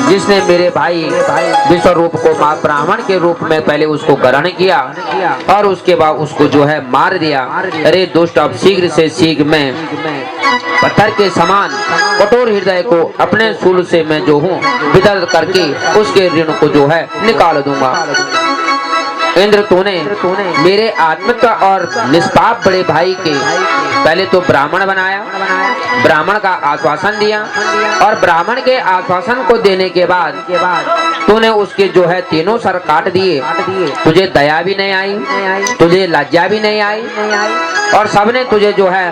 जिसने मेरे भाई विश्वरूप को मां ब्राह्मण के रूप में पहले उसको ग्रहण किया और उसके बाद उसको जो है मार दिया। अरे दुष्ट, अब शीघ्र से शीघ्र मैं पत्थर के समान कठोर हृदय को अपने शूल से मैं जो हूँ विदर्द करके उसके ऋण को जो है निकाल दूंगा। इंद्र, तूने मेरे आत्मिक और निष्पाप बड़े भाई के पहले तो ब्राह्मण बनाया, ब्राह्मण का आश्वासन दिया और ब्राह्मण के आश्वासन को देने के बाद तूने उसके जो है तीनों सर काट दिए। तुझे दया भी नहीं आई, तुझे लज्जा भी नहीं आई और सबने तुझे जो है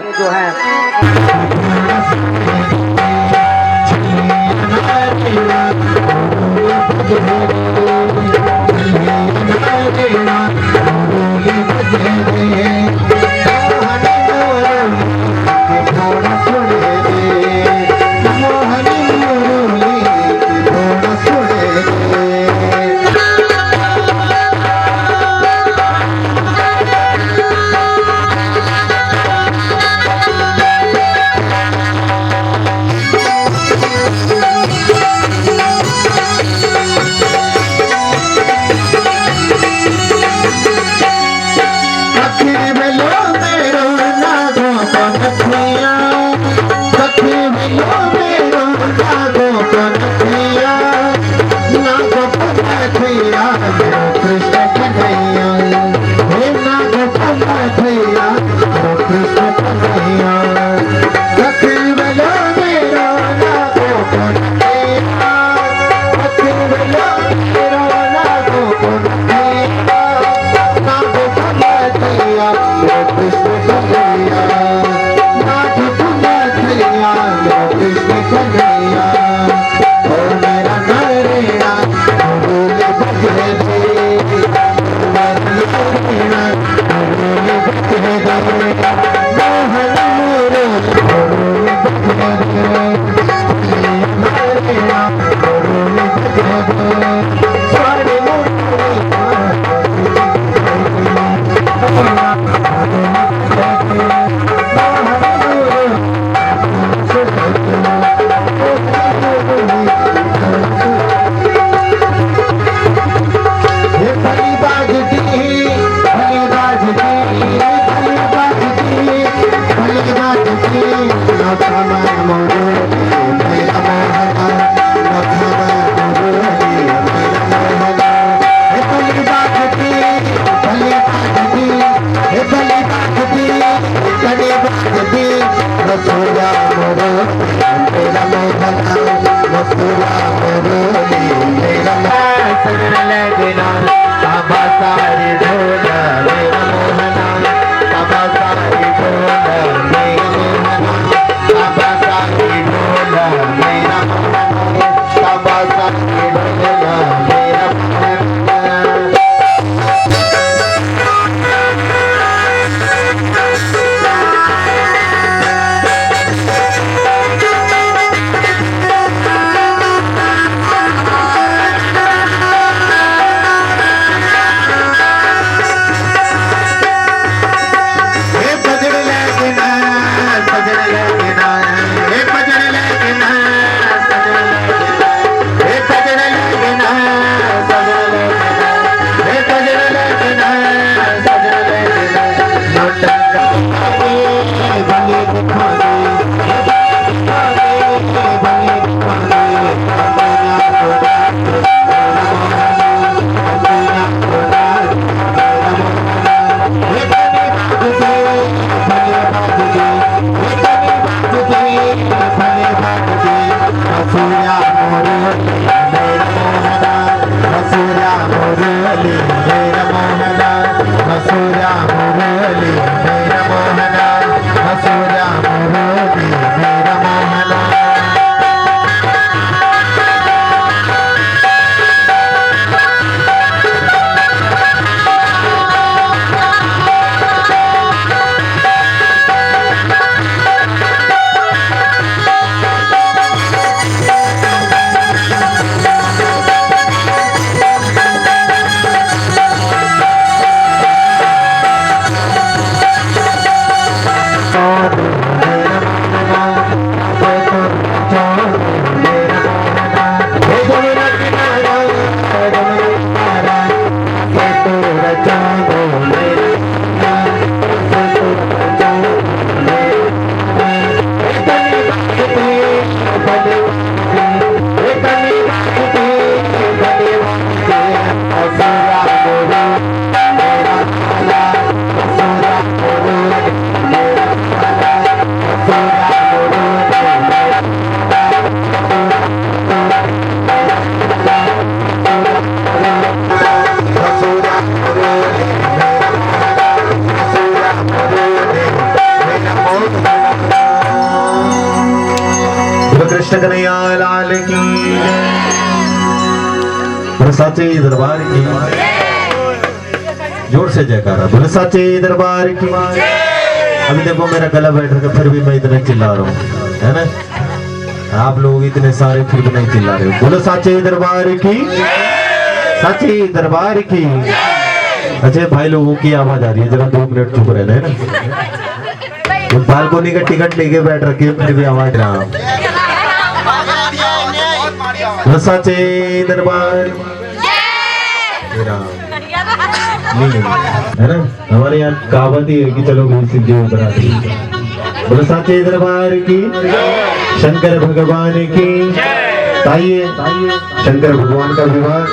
कृष्ण कन्हैया लाल की बोले साचे दरबार की जोर से जयकारा बोले साचे दरबार की। अभी देखो मेरा गला बैठ रहा फिर भी मैं इतने चिल्ला रहा हूँ है ना। आप लोग इतने सारे फिर भी नहीं चिल्ला रहे हो। बोले साचे दरबार की साचे दरबार की। अच्छा भाई लोगों की आवाज आ रही है जरा 2 मिनट चुप रहना है ना। बालकोनी का टिकट लेके बैठ रखी है फिर भी आवाज रहा साचे दरबार है ना। हमारे यहाँ कहावत ही है कि चलो भाई सिद्धि ऊपर आती है। बोलो साचे दरबार की शंकर भगवान की। ताइए शंकर भगवान का विवाह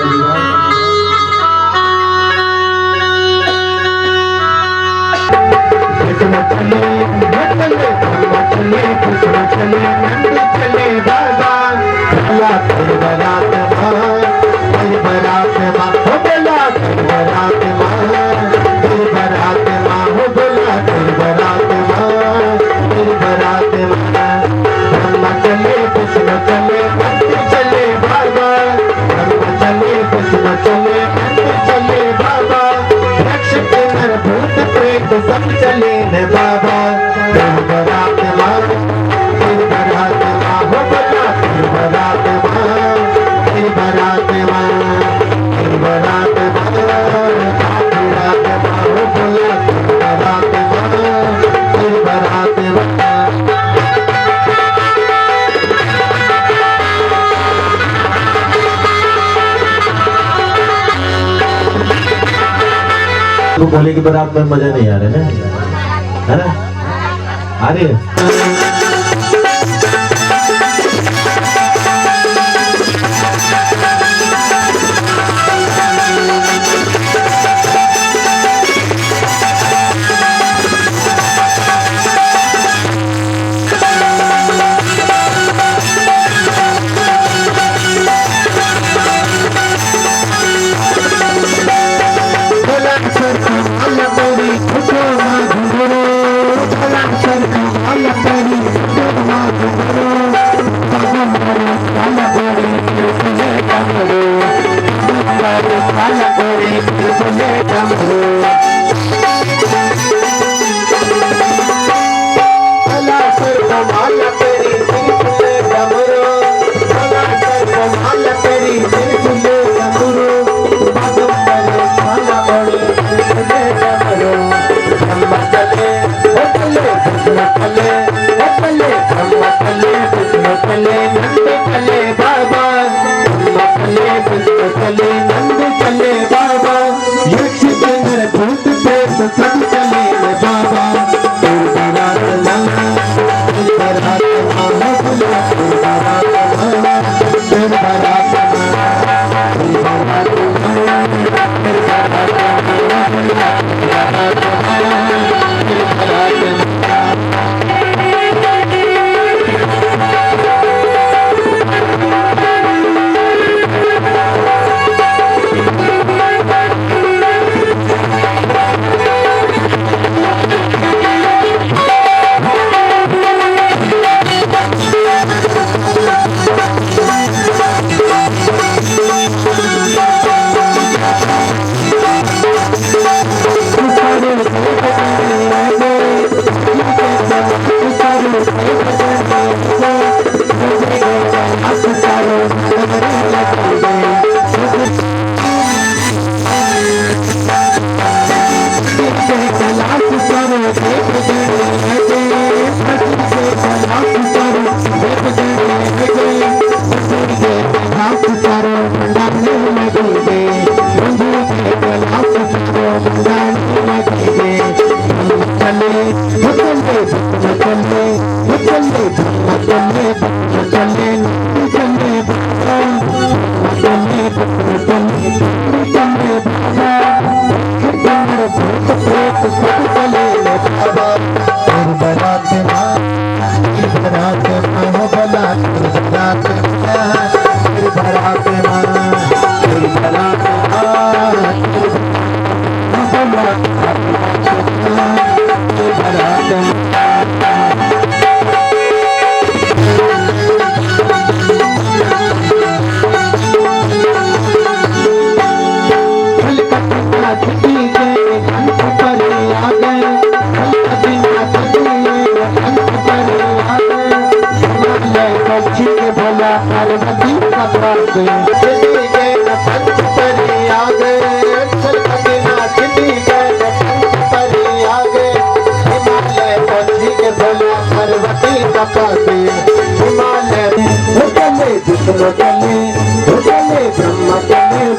सब चले न बाबा बरात माँ बरात माँ हो बरात माँ बरात माँ बरात माँ बरात माँ हो बरात माँ बरात माँ। तो भोले की बारात में मजा नहीं आ रहा है ना आ रही है।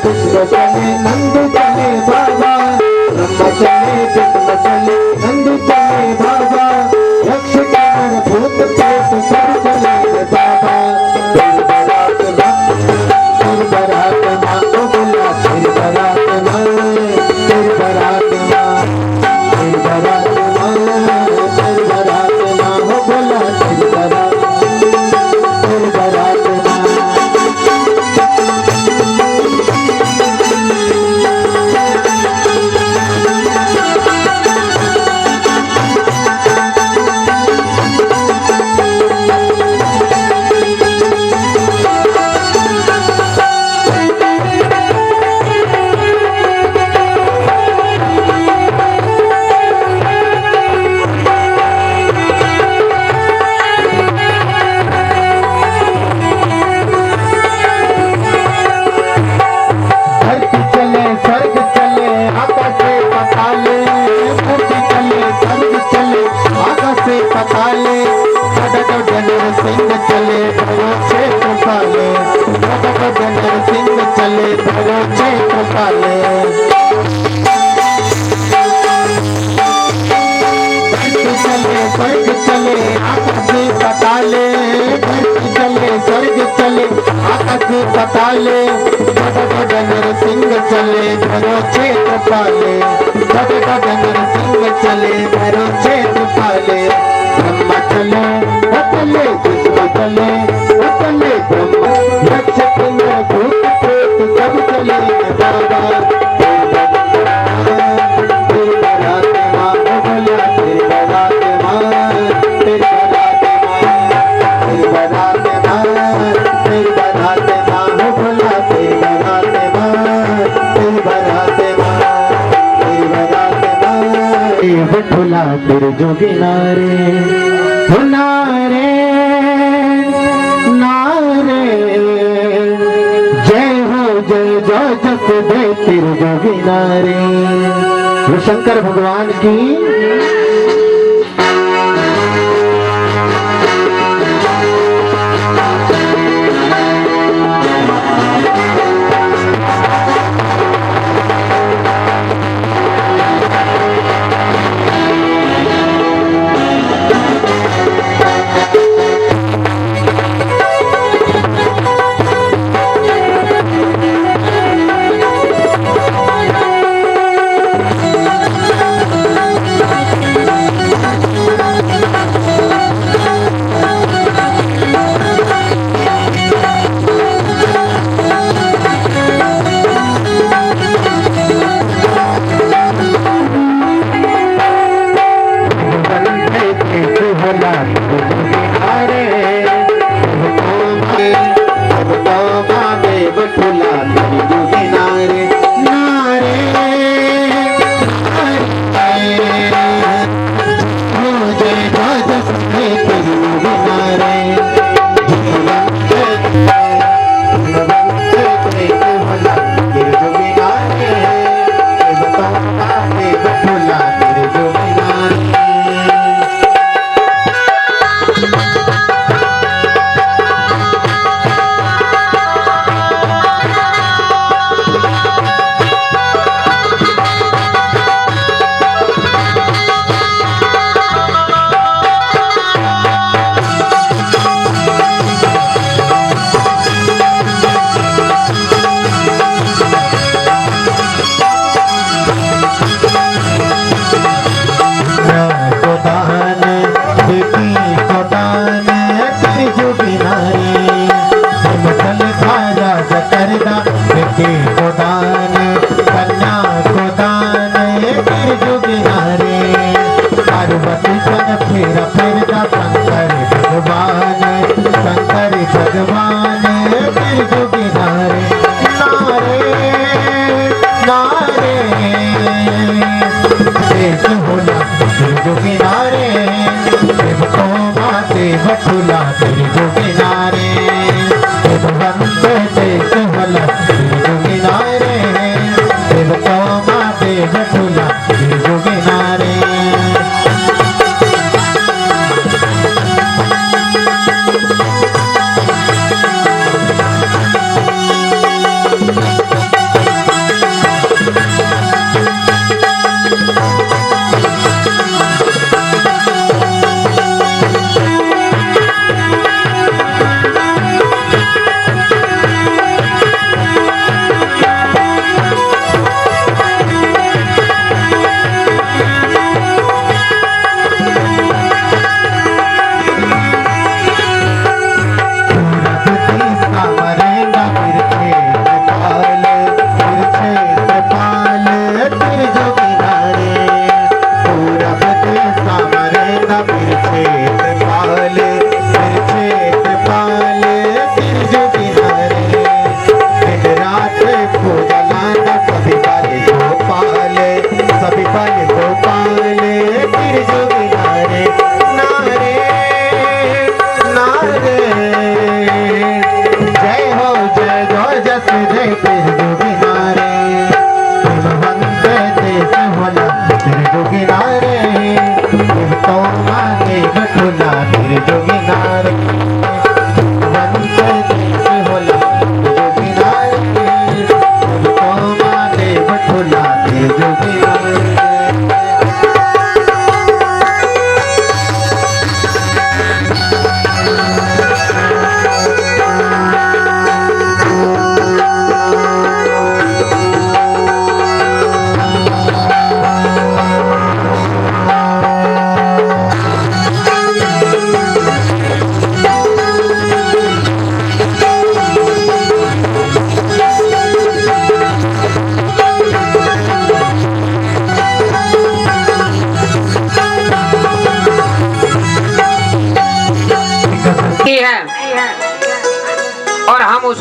कृष्ण चले नंद चले बाबा, ब्रह्मा चले विष्णु चले नंद चले बाबा, यक्ष किन्नर भूत प्रेत सब चले बाबा। फिर बारात माँ, फिर बारात माँ को बोला, फिर बारात माँ, फिर बारात माँ, फिर बारात माँ, फिर बारात माँ हो बोला, फिर बारात, फिर बारात माँ। धरती चले स्वर्ग चले आकाश से पताले, धरती चले स्वर्ग चले आकाश से पताले, जनर सिंह चले भरो क्षेत्र पाले, जनर सिंह चले भरो क्षेत्र पाले। धरती चले स्वर्ग चले आकाश से पताले, धरती चले स्वर्ग चले आकाश से पताले, जनर सिंह चले भरो क्षेत्र पाले, जनर सिंह चले भरो क्षेत्र पाले। ब्रह्मा चले चले विष्णु चले चले ब्रह्मा, यक्ष किन्नर भूत प्रेत सब चले बाबा। फिर बारात माँ हो बोला, फिर बारात माँ, फिर बारात माँ, फिर बारात माँ, फिर बारात माँ हो बोला, फिर बारात माँ, फिर बारात माँ, फिर बारात माँ। बिठुला फिर जोगिना रे, हो नारे नारे, जय हो जय जय जस दे तिर जोगिना रे। वो शंकर भगवान की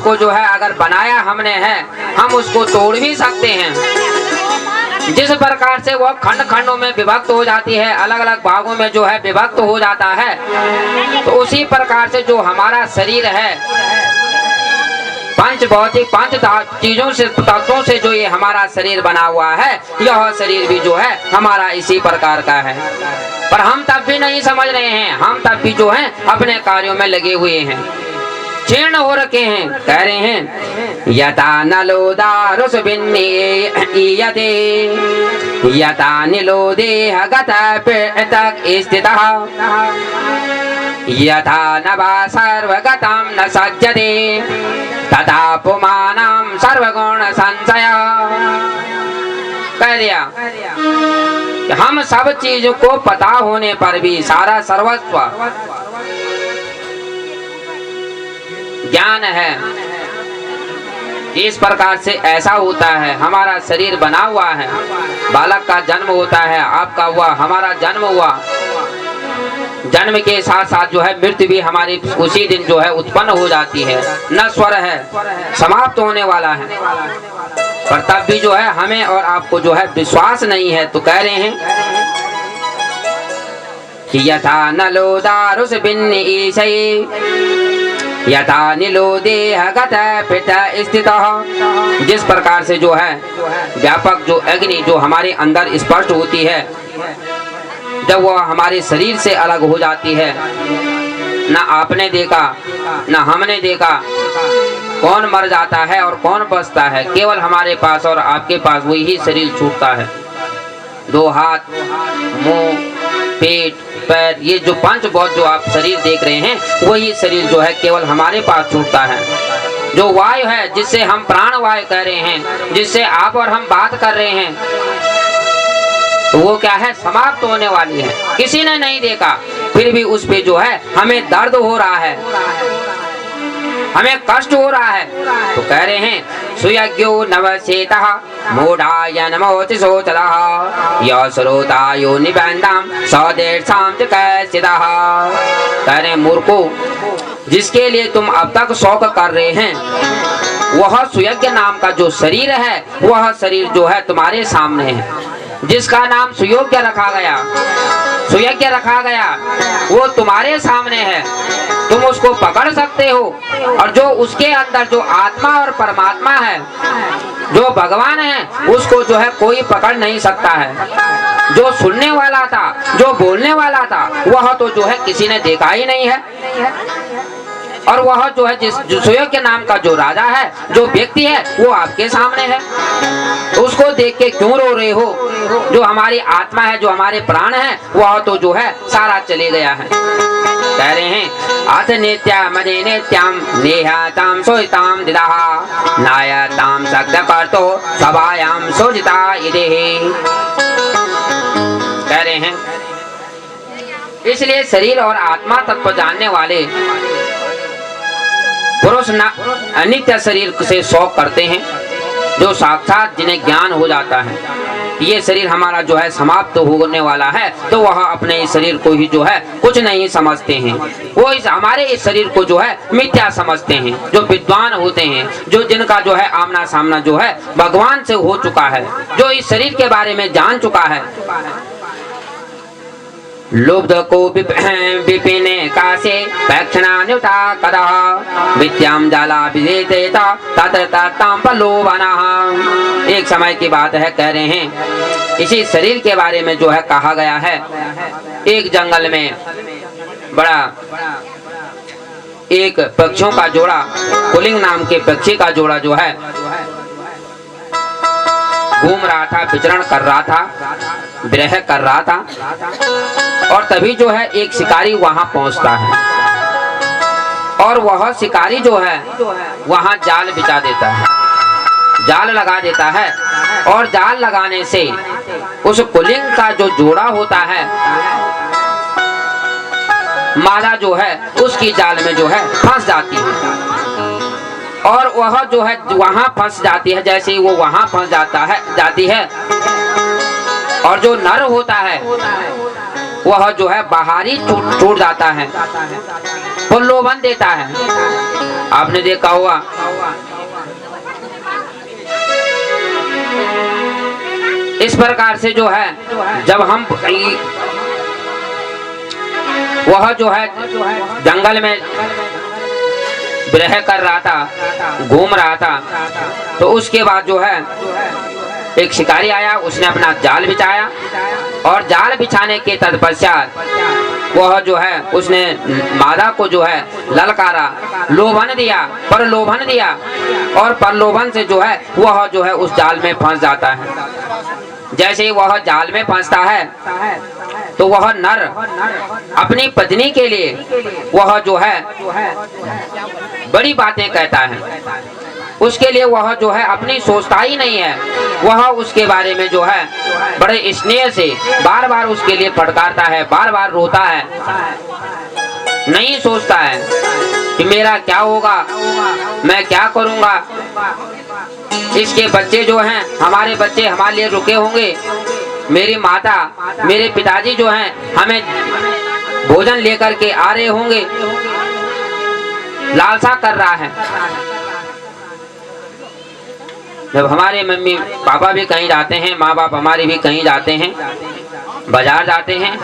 को जो है अगर बनाया हमने है, हम उसको तोड़ भी सकते हैं। जिस प्रकार से वह खंड खंडों में विभक्त हो जाती है, अलग अलग भागों में जो है विभक्त हो जाता है, तो उसी प्रकार से जो हमारा शरीर है पंच भौतिक पांच चीजों से तत्वों से जो ये हमारा शरीर बना हुआ है, यह शरीर भी जो है हमारा इसी प्रकार का है। पर हम तब भी नहीं समझ रहे हैं, हम तब भी जो है अपने कार्यों में लगे हुए हैं, क्षीण हो रखे हैं। कह रहे हैं यथा नलोदारुष भिन्नीयते यथा निलो देह गतः स्थितः यथा नभा सर्वगतं न सज्जते तथा पुमानं सर्वगुण संशय। कह दिया हम सब चीजों को पता होने पर भी, सारा सर्वस्व ज्ञान है, इस प्रकार से ऐसा होता है। हमारा शरीर बना हुआ है, बालक का जन्म होता है, आपका हुआ, हमारा जन्म हुआ, जन्म के साथ साथ जो है मृत्यु भी हमारी उसी दिन जो है उत्पन्न हो जाती है, नश्वर है, समाप्त होने वाला है। पर तब भी जो है हमें और आपको जो है विश्वास नहीं है। तो कह रहे हैं कि यथा नलो दारुष भिन्नीशै यथा निलो देह गतः पितः स्थितः। जिस प्रकार से जो है व्यापक जो अग्नि जो हमारे अंदर स्पष्ट होती है, जब वह हमारे शरीर से अलग हो जाती है, ना आपने देखा ना हमने देखा कौन मर जाता है और कौन बचता है, केवल हमारे पास और आपके पास वही शरीर छूटता है। दो हाथ, मुंह, पेट, पैर, ये जो पंच भौत जो आप शरीर देख रहे हैं, वही शरीर जो है केवल हमारे पास छूटता है। जो वायु है जिससे हम प्राण वायु कह रहे हैं, जिससे आप और हम बात कर रहे हैं, तो वो क्या है, समाप्त होने वाली है। किसी ने नहीं देखा, फिर भी उस पे जो है हमें दर्द हो रहा है, हमें कष्ट हो रहा है। तो कह रहे हैं सुयज्ञो नवचेतः मूढ़ाय नमोति सोचतः यः श्रोतायो निबन्धं सदेशां च कैचिदः। कह रहे हैं मूर्खो, जिसके लिए तुम अब तक शौक कर रहे हैं, वह सुयज्ञ नाम का जो शरीर है, वह शरीर जो है तुम्हारे सामने है। जिसका नाम सुयोग्य रखा गया, सुयज्ञ रखा गया, वो तुम्हारे सामने है, तुम उसको पकड़ सकते हो। और जो उसके अंदर जो आत्मा और परमात्मा है, जो भगवान है, उसको जो है कोई पकड़ नहीं सकता है। जो सुनने वाला था, जो बोलने वाला था, वह तो जो है किसी ने देखा ही नहीं है। और वह जो है जो सुयोग्य नाम का जो राजा है, जो व्यक्ति है, वो आपके सामने है। उसको देख के क्यों रो रहे हो? जो हमारी आत्मा है, जो हमारे प्राण है, वह तो जो है सारा चले गया है। कह रहे हैं अथ नित्या मदे नित्याम नेहाताम सोहिताम दिदाहा नायताम शक्य करतो सभायाम सोजिता इदेहि। कह रहे हैं इसलिए शरीर और आत्मा तत्व जानने वाले पुरुष अनित्य शरीर से शौक करते हैं, जो साक्षात जिन्हें ज्ञान हो जाता है ये शरीर हमारा जो है समाप्त होने वाला है, तो वह अपने इस शरीर को ही जो है कुछ नहीं समझते हैं। वो हमारे इस शरीर को जो है मिथ्या समझते हैं। जो विद्वान होते हैं, जो जिनका जो है आमना सामना जो है भगवान से हो चुका है, जो इस शरीर के बारे में जान चुका है, लुब्ध को विपिने कासे पैक्षणान्युता कदः विद्याम जाला विजेतेता तत्र तत्ताम प्रलोभनः। एक समय की बात है, कह रहे हैं इसी शरीर के बारे में जो है कहा गया है। एक जंगल में बड़ा एक पक्षियों का जोड़ा, कुलिंग नाम के पक्षी का जोड़ा जो है घूम रहा था, विचरण कर रहा था, विरह कर रहा था। और तभी जो है एक शिकारी वहां पहुंचता है और वह शिकारी जो है वहां जाल बिछा देता है, जाल लगा देता है। और जाल लगाने से उस कुलिंग का जो जोड़ा होता है, मादा जो है उसकी जाल में जो है फंस जाती है। और वह जो है वहां फंस जाती है, जैसे ही वो वहां फंस जाती है। और जो नर होता है वह जो है बाहर ही छूट जाता है। प्रलोभन देता है। आपने देखा हुआ इस प्रकार से जो है, जब हम वह जो है जंगल में विरह कर रहा था, घूम रहा था, तो उसके बाद जो है एक शिकारी आया, उसने अपना जाल बिछाया और जाल बिछाने के तत्पश्चात वह जो है उसने मादा को जो है ललकारा, लोभन दिया, प्रलोभन दिया और प्रलोभन से जो है वह जो है उस जाल में फंस जाता है। जैसे ही वह जाल में फंसता है तो वह नर अपनी पत्नी के लिए वह जो है बड़ी बातें कहता है। उसके लिए वह जो है अपनी सोचता ही नहीं है, वह उसके बारे में जो है बड़े स्नेह से बार बार उसके लिए फटकारता है, बार बार रोता है, नहीं सोचता है कि मेरा क्या होगा, मैं क्या करूंगा। इसके बच्चे जो हैं, हमारे बच्चे हमारे लिए रुके होंगे, मेरी माता मेरे पिताजी जो हैं हमें भोजन लेकर के आ रहे होंगे, लालसा कर रहा है। जब हमारे मम्मी पापा भी कहीं जाते हैं, माँ बाप हमारे भी कहीं जाते हैं, बाजार जाते हैं,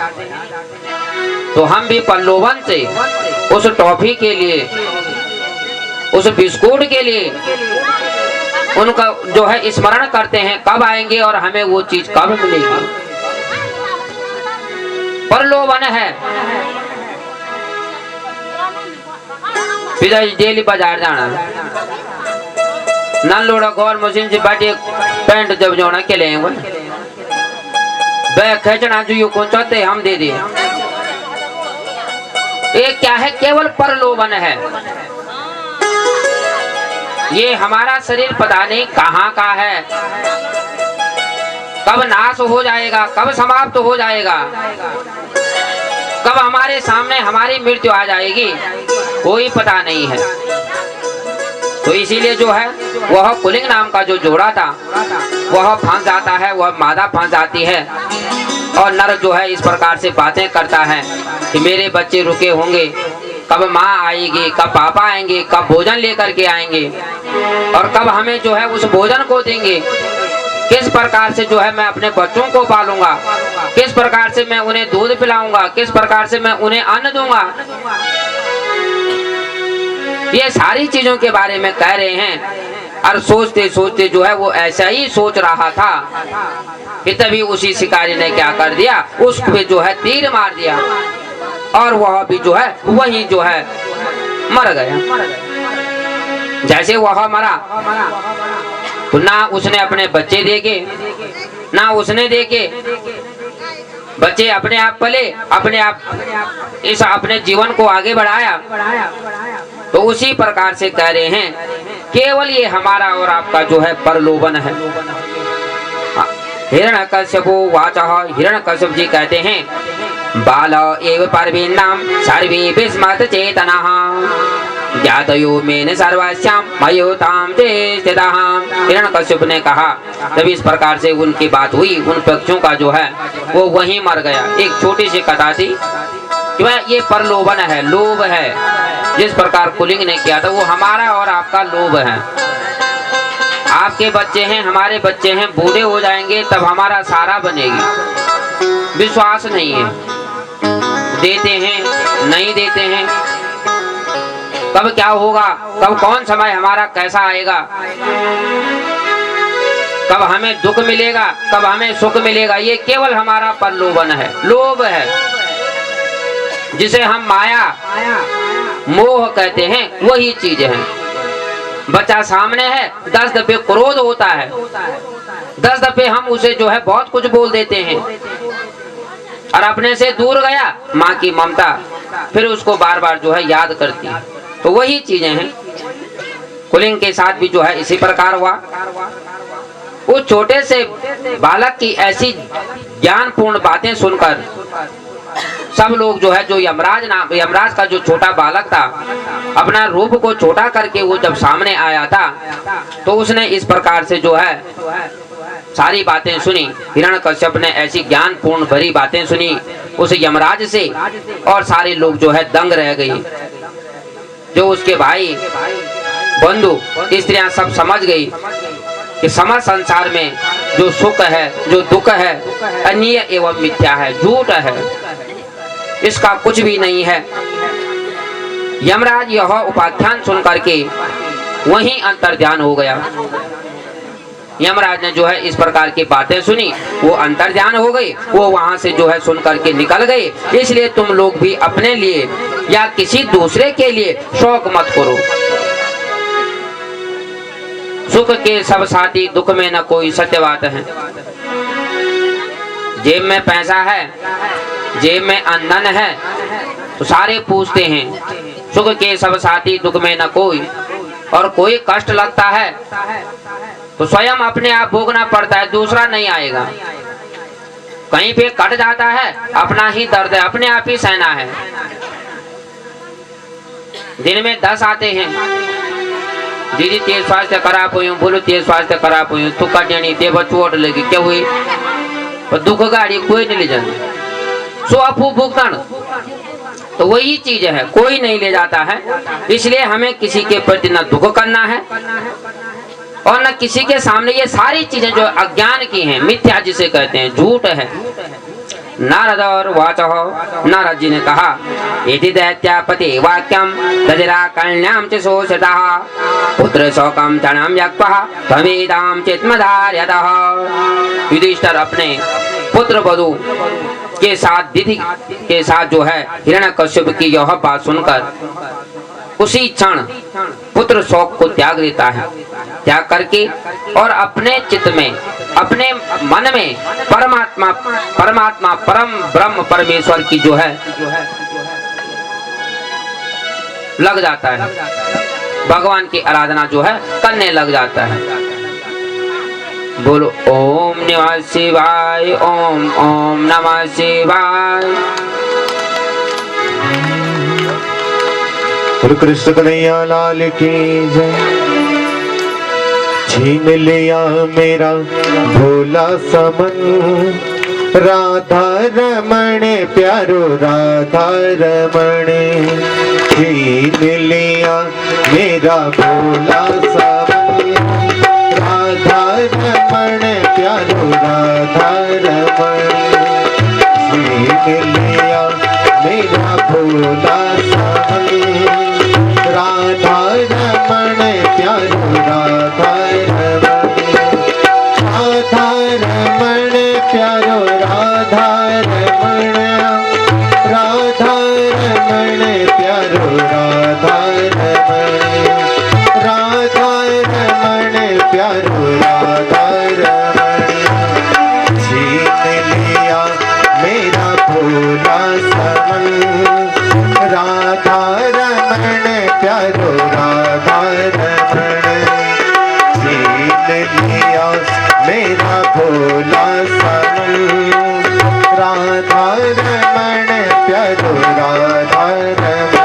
तो हम भी प्रलोभन से उस टॉफी के लिए, उस बिस्कुट के लिए उनका जो है स्मरण करते हैं, कब आएंगे और हमें वो चीज कब मिलेगी। प्रलोभन है। पिताजी डेली बाजार जाना, नन लोड़ा गौर मशीन से बाटी पैंट जब जोना के ले बैग खींचना जो कौन चाहते हम दे दिए। ये क्या है? केवल प्रलोभन है। ये हमारा शरीर पता नहीं कहाँ का है, कब नाश हो जाएगा, कब समाप्त हो जाएगा, कब हमारे सामने हमारी मृत्यु आ जाएगी, कोई पता नहीं है। तो इसीलिए जो है वह कुलिंग नाम का जो जोड़ा था वह फंस जाता है, वह मादा फंस जाती है और नर जो है इस प्रकार से बातें करता है कि मेरे बच्चे रुके होंगे, कब माँ आएगी, कब पापा आएंगे, कब भोजन लेकर के आएंगे और कब हमें जो है उस भोजन को देंगे, किस प्रकार से जो है मैं अपने बच्चों को पालूंगा, किस प्रकार से मैं उन्हें दूध पिलाऊंगा, किस प्रकार से मैं उन्हें अन्न दूंगा। ये सारी चीजों के बारे में कह रहे हैं। और सोचते सोचते जो है वो ऐसा ही सोच रहा था कि तभी उसी शिकारी ने क्या कर दिया, उस पे जो है तीर मार दिया और वह भी जो है वही जो है मर गया। जैसे वह मरा तो ना उसने अपने बच्चे देखे, ना उसने देखे, बच्चे अपने आप पले, अपने आप इस अपने जीवन को आगे बढ़ाया। तो उसी प्रकार से कह रहे हैं केवल ये हमारा और आपका जो है प्रलोभन है। हिरण्यकश्यपो वाचः, हिरण्यकश्यप जी कहते हैं बाल एव परवीनाम सर्वे विस्मत चेतनः ज्ञातयो मेन सर्वस्याम मयोताम चेष्टिताः। हिरण्यकश्यप ने कहा, जब इस प्रकार से उनकी बात हुई, उन पक्षियों का जो है वो वहीं मर गया। एक छोटी सी कथा थी कि ये प्रलोभन है, लोभ है। जिस प्रकार कुलिंग ने किया था वो हमारा और आपका लोभ है। आपके बच्चे हैं, हमारे बच्चे हैं, बूढ़े हो जाएंगे तब हमारा सहारा बनेगी, विश्वास नहीं है, देते हैं नहीं देते हैं, कब क्या होगा, कब कौन समय हमारा कैसा आएगा, कब हमें दुख मिलेगा, कब हमें सुख मिलेगा। ये केवल हमारा प्रलोभन है, लोभ है, जिसे हम माया मोह कहते हैं, वही चीज है। बच्चा सामने है, 10 दफे क्रोध होता है, 10 दफे हम उसे जो है बहुत कुछ बोल देते हैं और अपने से दूर गया, माँ की ममता फिर उसको बार बार जो है याद करती है। तो वही चीजें हैं। कुलिंग के साथ भी जो है इसी प्रकार हुआ। वो छोटे से बालक की ऐसी ज्ञानपूर्ण बातें सुनकर सब लोग जो है, जो यमराज का जो छोटा बालक था, अपना रूप को छोटा करके वो जब सामने आया था तो उसने इस प्रकार से जो है सारी बातें सुनी। हिरण्यकश्यप ने ऐसी ज्ञानपूर्ण भरी बातें सुनी उस यमराज से और सारे लोग जो है दंग रह गए। जो उसके भाई बंधु स्त्रियां सब समझ गई कि समस्त संसार में जो सुख है, जो दुख है, अन्य एवं मिथ्या है, झूठ है, इसका कुछ भी नहीं है। यमराज यह उपाख्यान सुन करके वहीं अंतर्ध्यान हो गया। यमराज ने जो है इस प्रकार की बातें सुनी, वो अंतर्ध्यान हो गई, वो वहां से जो है सुन करके निकल गए। इसलिए तुम लोग भी अपने लिए या किसी दूसरे के लिए शौक मत करो। सुख के सब साथी, दुख में न कोई, सत्य बात है। जेब में पैसा है, जेब में अन्न है, तो सारे पूछते हैं सुख के सब साथी, दुख में न कोई। और कोई कष्ट लगता है तो स्वयं अपने आप भोगना पड़ता है, दूसरा नहीं आएगा। कहीं पे कट जाता है, अपना ही दर्द है, अपने आप ही सहना है। दिन में 10 आते हैं, दीदी तेज स्वास्थ्य खराब हुई, बोलो तेज स्वास्थ्य खराब हुई, तू कटनी ते चोट लगी, क्या हुई? पर दुख गाड़ी कोई नहीं ले जाता, सो अपू भुगतान, तो वही चीज है, कोई नहीं ले जाता है। इसलिए हमें किसी के प्रति न दुख करना है और न किसी के सामने ये सारी चीजें जो अज्ञान की हैं, मिथ्या जिसे कहते हैं, झूठ है। नारद और वाचः, नारद जी ने कहा, इति दैत्यापति वाक्यम तजरा कल्याम च शोषितः पुत्र शोकम क्षणम यक्वः त्वमेदां चित्मधार्यतः। युधिष्ठिर अपने पुत्र वधु के साथ, दिति के साथ जो है हिरण्यकश्यप की यह बात सुनकर उसी क्षण पुत्र शोक को त्याग देता है, त्याग करके और अपने चित्त में, अपने मन में परमात्मा परम ब्रह्म परमेश्वर की जो है लग जाता है, भगवान की आराधना जो है करने लग जाता है। बोलो ओम नमः शिवाय, ओम ओम नमः शिवाय। कृष्ण कन्हैया लाल की जय। छीन लिया मेरा भोला समन, राधा रमण प्यारो राधा रमण। छीन लिया मेरा भोला समन, राधा रमण प्यारो राधा रमण। छीन लिया मेरा भोला समन, राधा रमण प्यारो राधा रमण। राधा रमण प्यारो राधा रमण, राधा रमण प्यारो राधा रमण। राधा रमण प्यारो राधा रमण। छीन लिया मेरा भोला समन, राधा रमण प्यारो राधा रमण। छीन लिया मेरा भोला समन, राधा रमण प्यारो राधा रमण।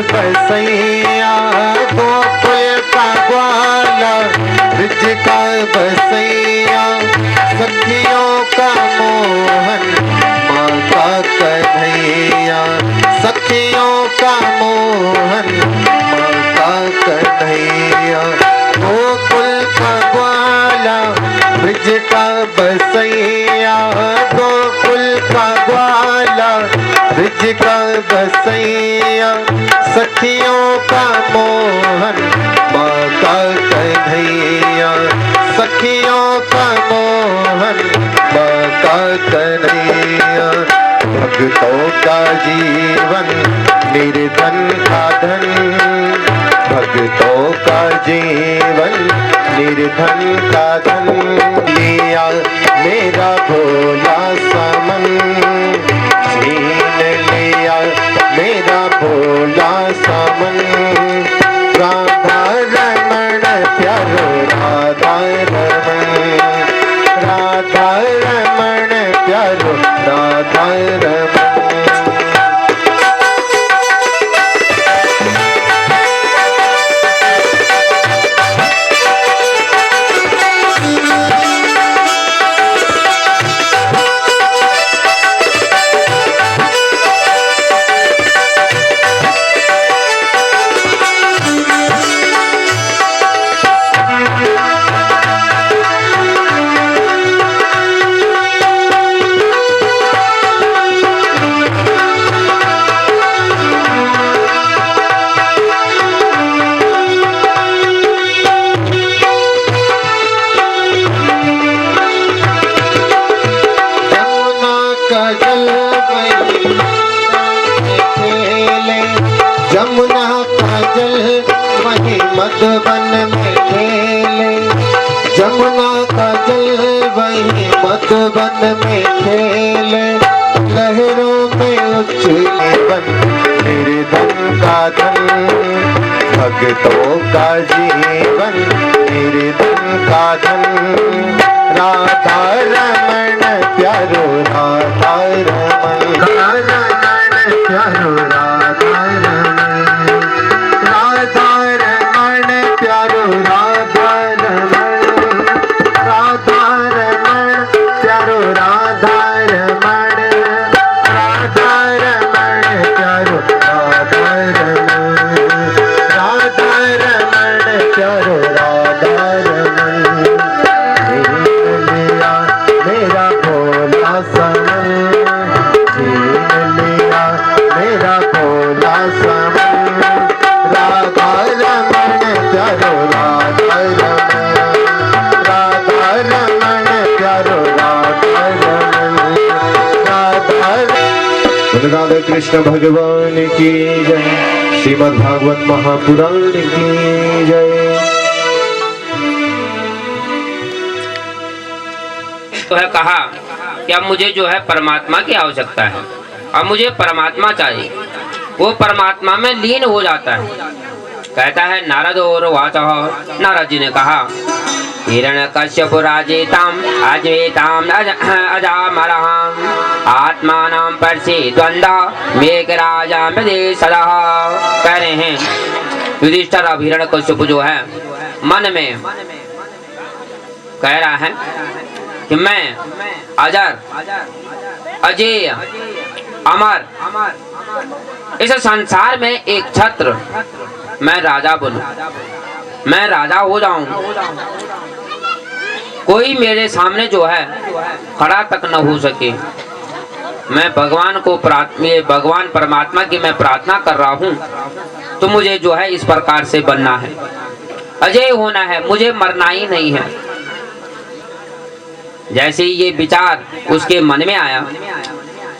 बसैया गोकुल का ग्वाला, ब्रज का बसैया, सखियों का मोहन माता कन्हैया। सखियों का मोहन माता कन्हैया। गोकुल का ग्वाला, ब्रज का बसैया, गोकुल का ग्वाला, ब्रज का बसैया। सखियों का मोहन माता कन्हैया। सखियों का मोहन माता कन्हैया। भक्तों का जीवन निर्धन का धन, भक्तों का जीवन निर्धन का धन। लिया मेरा भोला समन, छीन लिया मेरा भोला समन। राधा रमण प्यारो राधा रमण, राधा रमण प्यारो राधा रमण। जमुना का जल वही मधुबन में खेले, जमुना का जल वही मधुबन में खेले। लहरों में उछले बन निर्धन का धन, भक्तों का जीवन निर्धन का धन। राधा रमण प्यारो राधा रमण, राधा रमण प्यारो राधा रमण, राधा रमण प्यारो राधा रमण, राधा रमण प्यारो राधा रमण, राधा रमण प्यारो राधा रमण, राधा रमण प्यारो राधा रमण। लिया मेरा भोला समन, छीन लिया मेरा भोला समन। राधा रमण प्यारो राधा रमण, राधा रमण प्यारो राधा रमण, राधा। राधा कृष्ण भगवान की जय, श्रीमद् भागवत महापुराण की जय। तो है कहा कि अब मुझे जो है परमात्मा की आवश्यकता है, अब मुझे परमात्मा चाहिए। वो परमात्मा में लीन हो जाता है। कहता है नारद और वाचः, नारद जी ने कहा हिरण्यकश्यप राजेताम अजेताम अजामरहम आत्मानां परसे द्वंद्व मेघराजा में सदा। कह रहे हैं युधिष्ठिर अब हिरण्यकश्यप जो है मन में कह रहा है कि मैं अजर अजेय अमर इस संसार में एक छत्र, मैं राजा बनूं, मैं राजा हो जाऊं, कोई मेरे सामने जो है खड़ा तक न हो सके। मैं भगवान को भगवान परमात्मा की मैं प्रार्थना कर रहा हूं, तो मुझे जो है इस प्रकार से बनना है, अजय होना है, मुझे मरना ही नहीं है। जैसे ये विचार उसके मन में आया,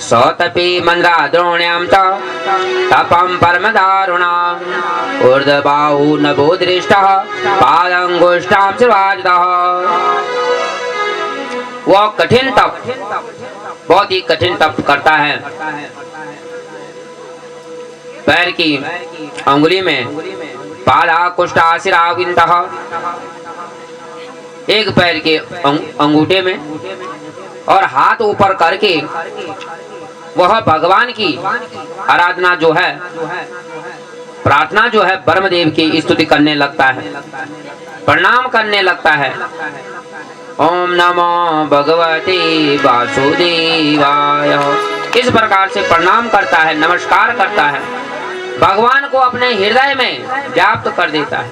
सौतपी मंद्रा द्रोण्याम तपम परम दारुणाम ऊर्ध्वबाहु नभो दृष्टः पादंगुष्ठाम सर्वाजितः। वह कठिन तप, बहुत ही कठिन तप करता है। पैर की अंगुली में पादा कुष्ठा शिराविंतः, एक पैर के अंगूठे में और हाथ ऊपर करके वह भगवान की आराधना जो है, प्रार्थना जो है ब्रह्मदेव की स्तुति करने लगता है, प्रणाम करने लगता है। ओम नमो भगवते वासुदेवाय, इस प्रकार से प्रणाम करता है, नमस्कार करता है, भगवान को अपने हृदय में व्याप्त कर देता है।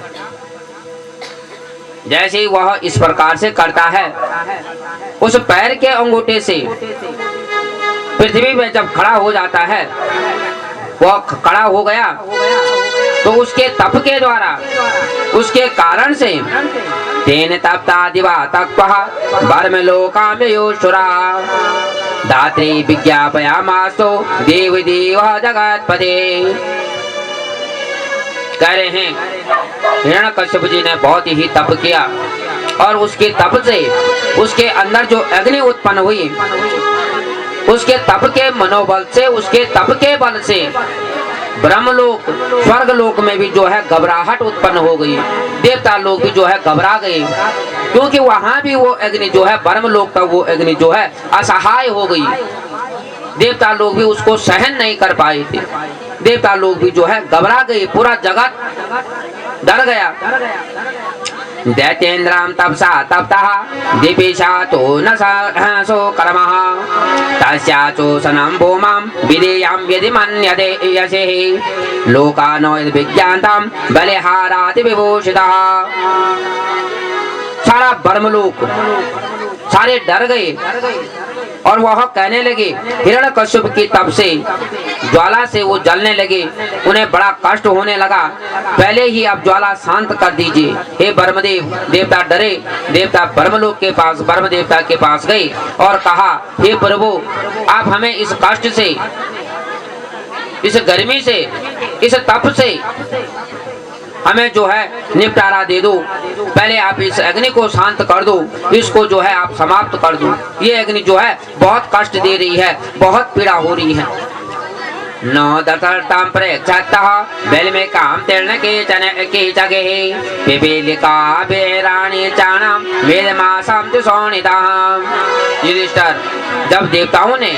जैसे ही वह इस प्रकार से करता है, उस पैर के अंगूठे से पृथ्वी में जब खड़ा हो जाता है, वह खड़ा हो गया तो उसके तप के द्वारा, उसके कारण से तेन तप्ता दिवा तपः ब्रह्म लोका में योशुरा, धात्री विज्ञापयामासो देव देव जगतपते। कह रहे हैं हिरण्यकश्यप जी ने बहुत ही तप किया और उसके तप से उसके अंदर जो अग्नि उत्पन्न हुई, उसके तप के मनोबल से, उसके तप के बल से ब्रह्मलोक स्वर्गलोक में भी जो है घबराहट उत्पन्न हो गई। देवता लोग भी जो है घबरा गए, क्योंकि वहां भी वो अग्नि जो है ब्रह्मलोक का वो अग्नि जो है असहाय हो गई। देवता लोग भी उसको सहन नहीं कर पाए थे। देवता लोग भी जो है घबरा गए, पूरा जगत डर गया। दैत्येन्द्रं तपसा तप्तः दीपिशातो न सो कर्मः तस्याचोषणं भूमां विधेयं यदि मन्यते यशेः लोकानो यदि विज्ञान्तं बलिहाराति विभूषितः। सारा ब्रह्मलोक सारे डर गए और वह कहने लगे, हिरण्यकश्यप की तप से ज्वाला से वो जलने लगे, उन्हें बड़ा कष्ट होने लगा। पहले ही अब ज्वाला शांत कर दीजिए हे ब्रह्मदेव। देवता डरे, देवता ब्रह्मलोक के पास ब्रह्म देवता के पास गए और कहा, हे प्रभु आप हमें इस कष्ट से, इस गर्मी से, इस तप से हमें जो है निपटारा दे दो। पहले आप इस अग्नि को शांत कर दो, इसको जो है आप समाप्त कर दो। ये अग्नि जो है बहुत कष्ट दे रही है, बहुत पीड़ा हो रही है। न दशरथं प्रेक्षतः बेलमे काम तीर्ण के जगे पिपीलिका बेराणी चाणम वेदमासं तु सोनितः। युधिष्ठिर, जब देवताओं ने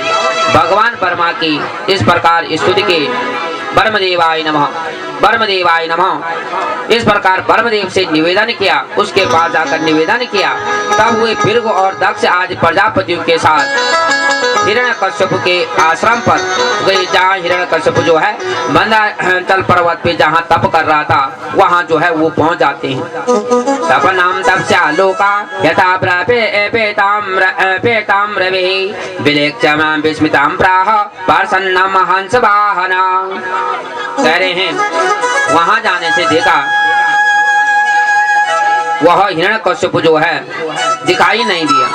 भगवान ब्रह्मा की इस प्रकार स्तुति की, ब्रह्मदेवाय नमः ब्रह्मदेवाय नमः इस प्रकार ब्रह्मदेव से निवेदन किया, उसके पास जाकर निवेदन किया, तब हुए भृगु और दक्ष आज प्रजापतियों के साथ हिरण्यकश्यप के आश्रम पर गए, जहाँ हिरण्यकश्यप जो है मंदराचल पर्वत पे जहाँ तप कर रहा था, वहाँ जो है वो पहुँच जाते हैं। तपनाम तपस्या लोका यथा पेताम रविः विलेक्षमां विस्मितां प्राह प्रसन्नं हंस वाहना। कह रहे हैं वहां जाने से देखा वह हिरण्यकश्यप जो है दिखाई नहीं दिया।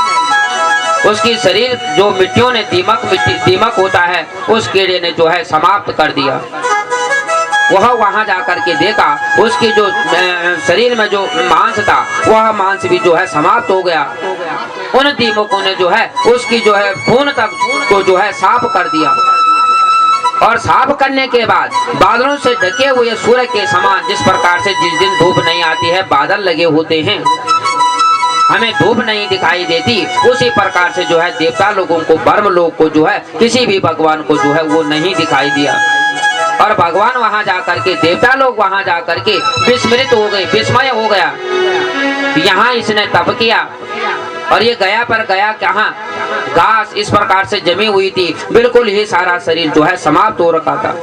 उसकी शरीर जो मिट्टियों ने दीमक होता है, उस कीड़े ने जो है समाप्त कर दिया। वह वहां जाकर के देखा उसकी जो शरीर में जो मांस था, वह मांस भी जो है समाप्त हो गया। उन दीमकों ने जो है उसकी जो है खून तक को जो है साफ कर दिया। और साफ करने के बाद बादलों से ढके हुए सूर्य के समान, जिस प्रकार से जिस दिन धूप नहीं आती है, बादल लगे होते हैं, हमें धूप नहीं दिखाई देती, उसी प्रकार से जो है देवता लोगों को, ब्रह्म लोग को जो है किसी भी भगवान को जो है वो नहीं दिखाई दिया। और भगवान वहां जाकर के, देवता लोग वहां जाकर के विस्मृत हो गए, विस्मय हो गया। यहाँ इसने तप किया और ये गया पर गया कहाँ, घास इस प्रकार से जमी हुई थी, बिल्कुल ही सारा शरीर जो है समाप्त हो रखा था।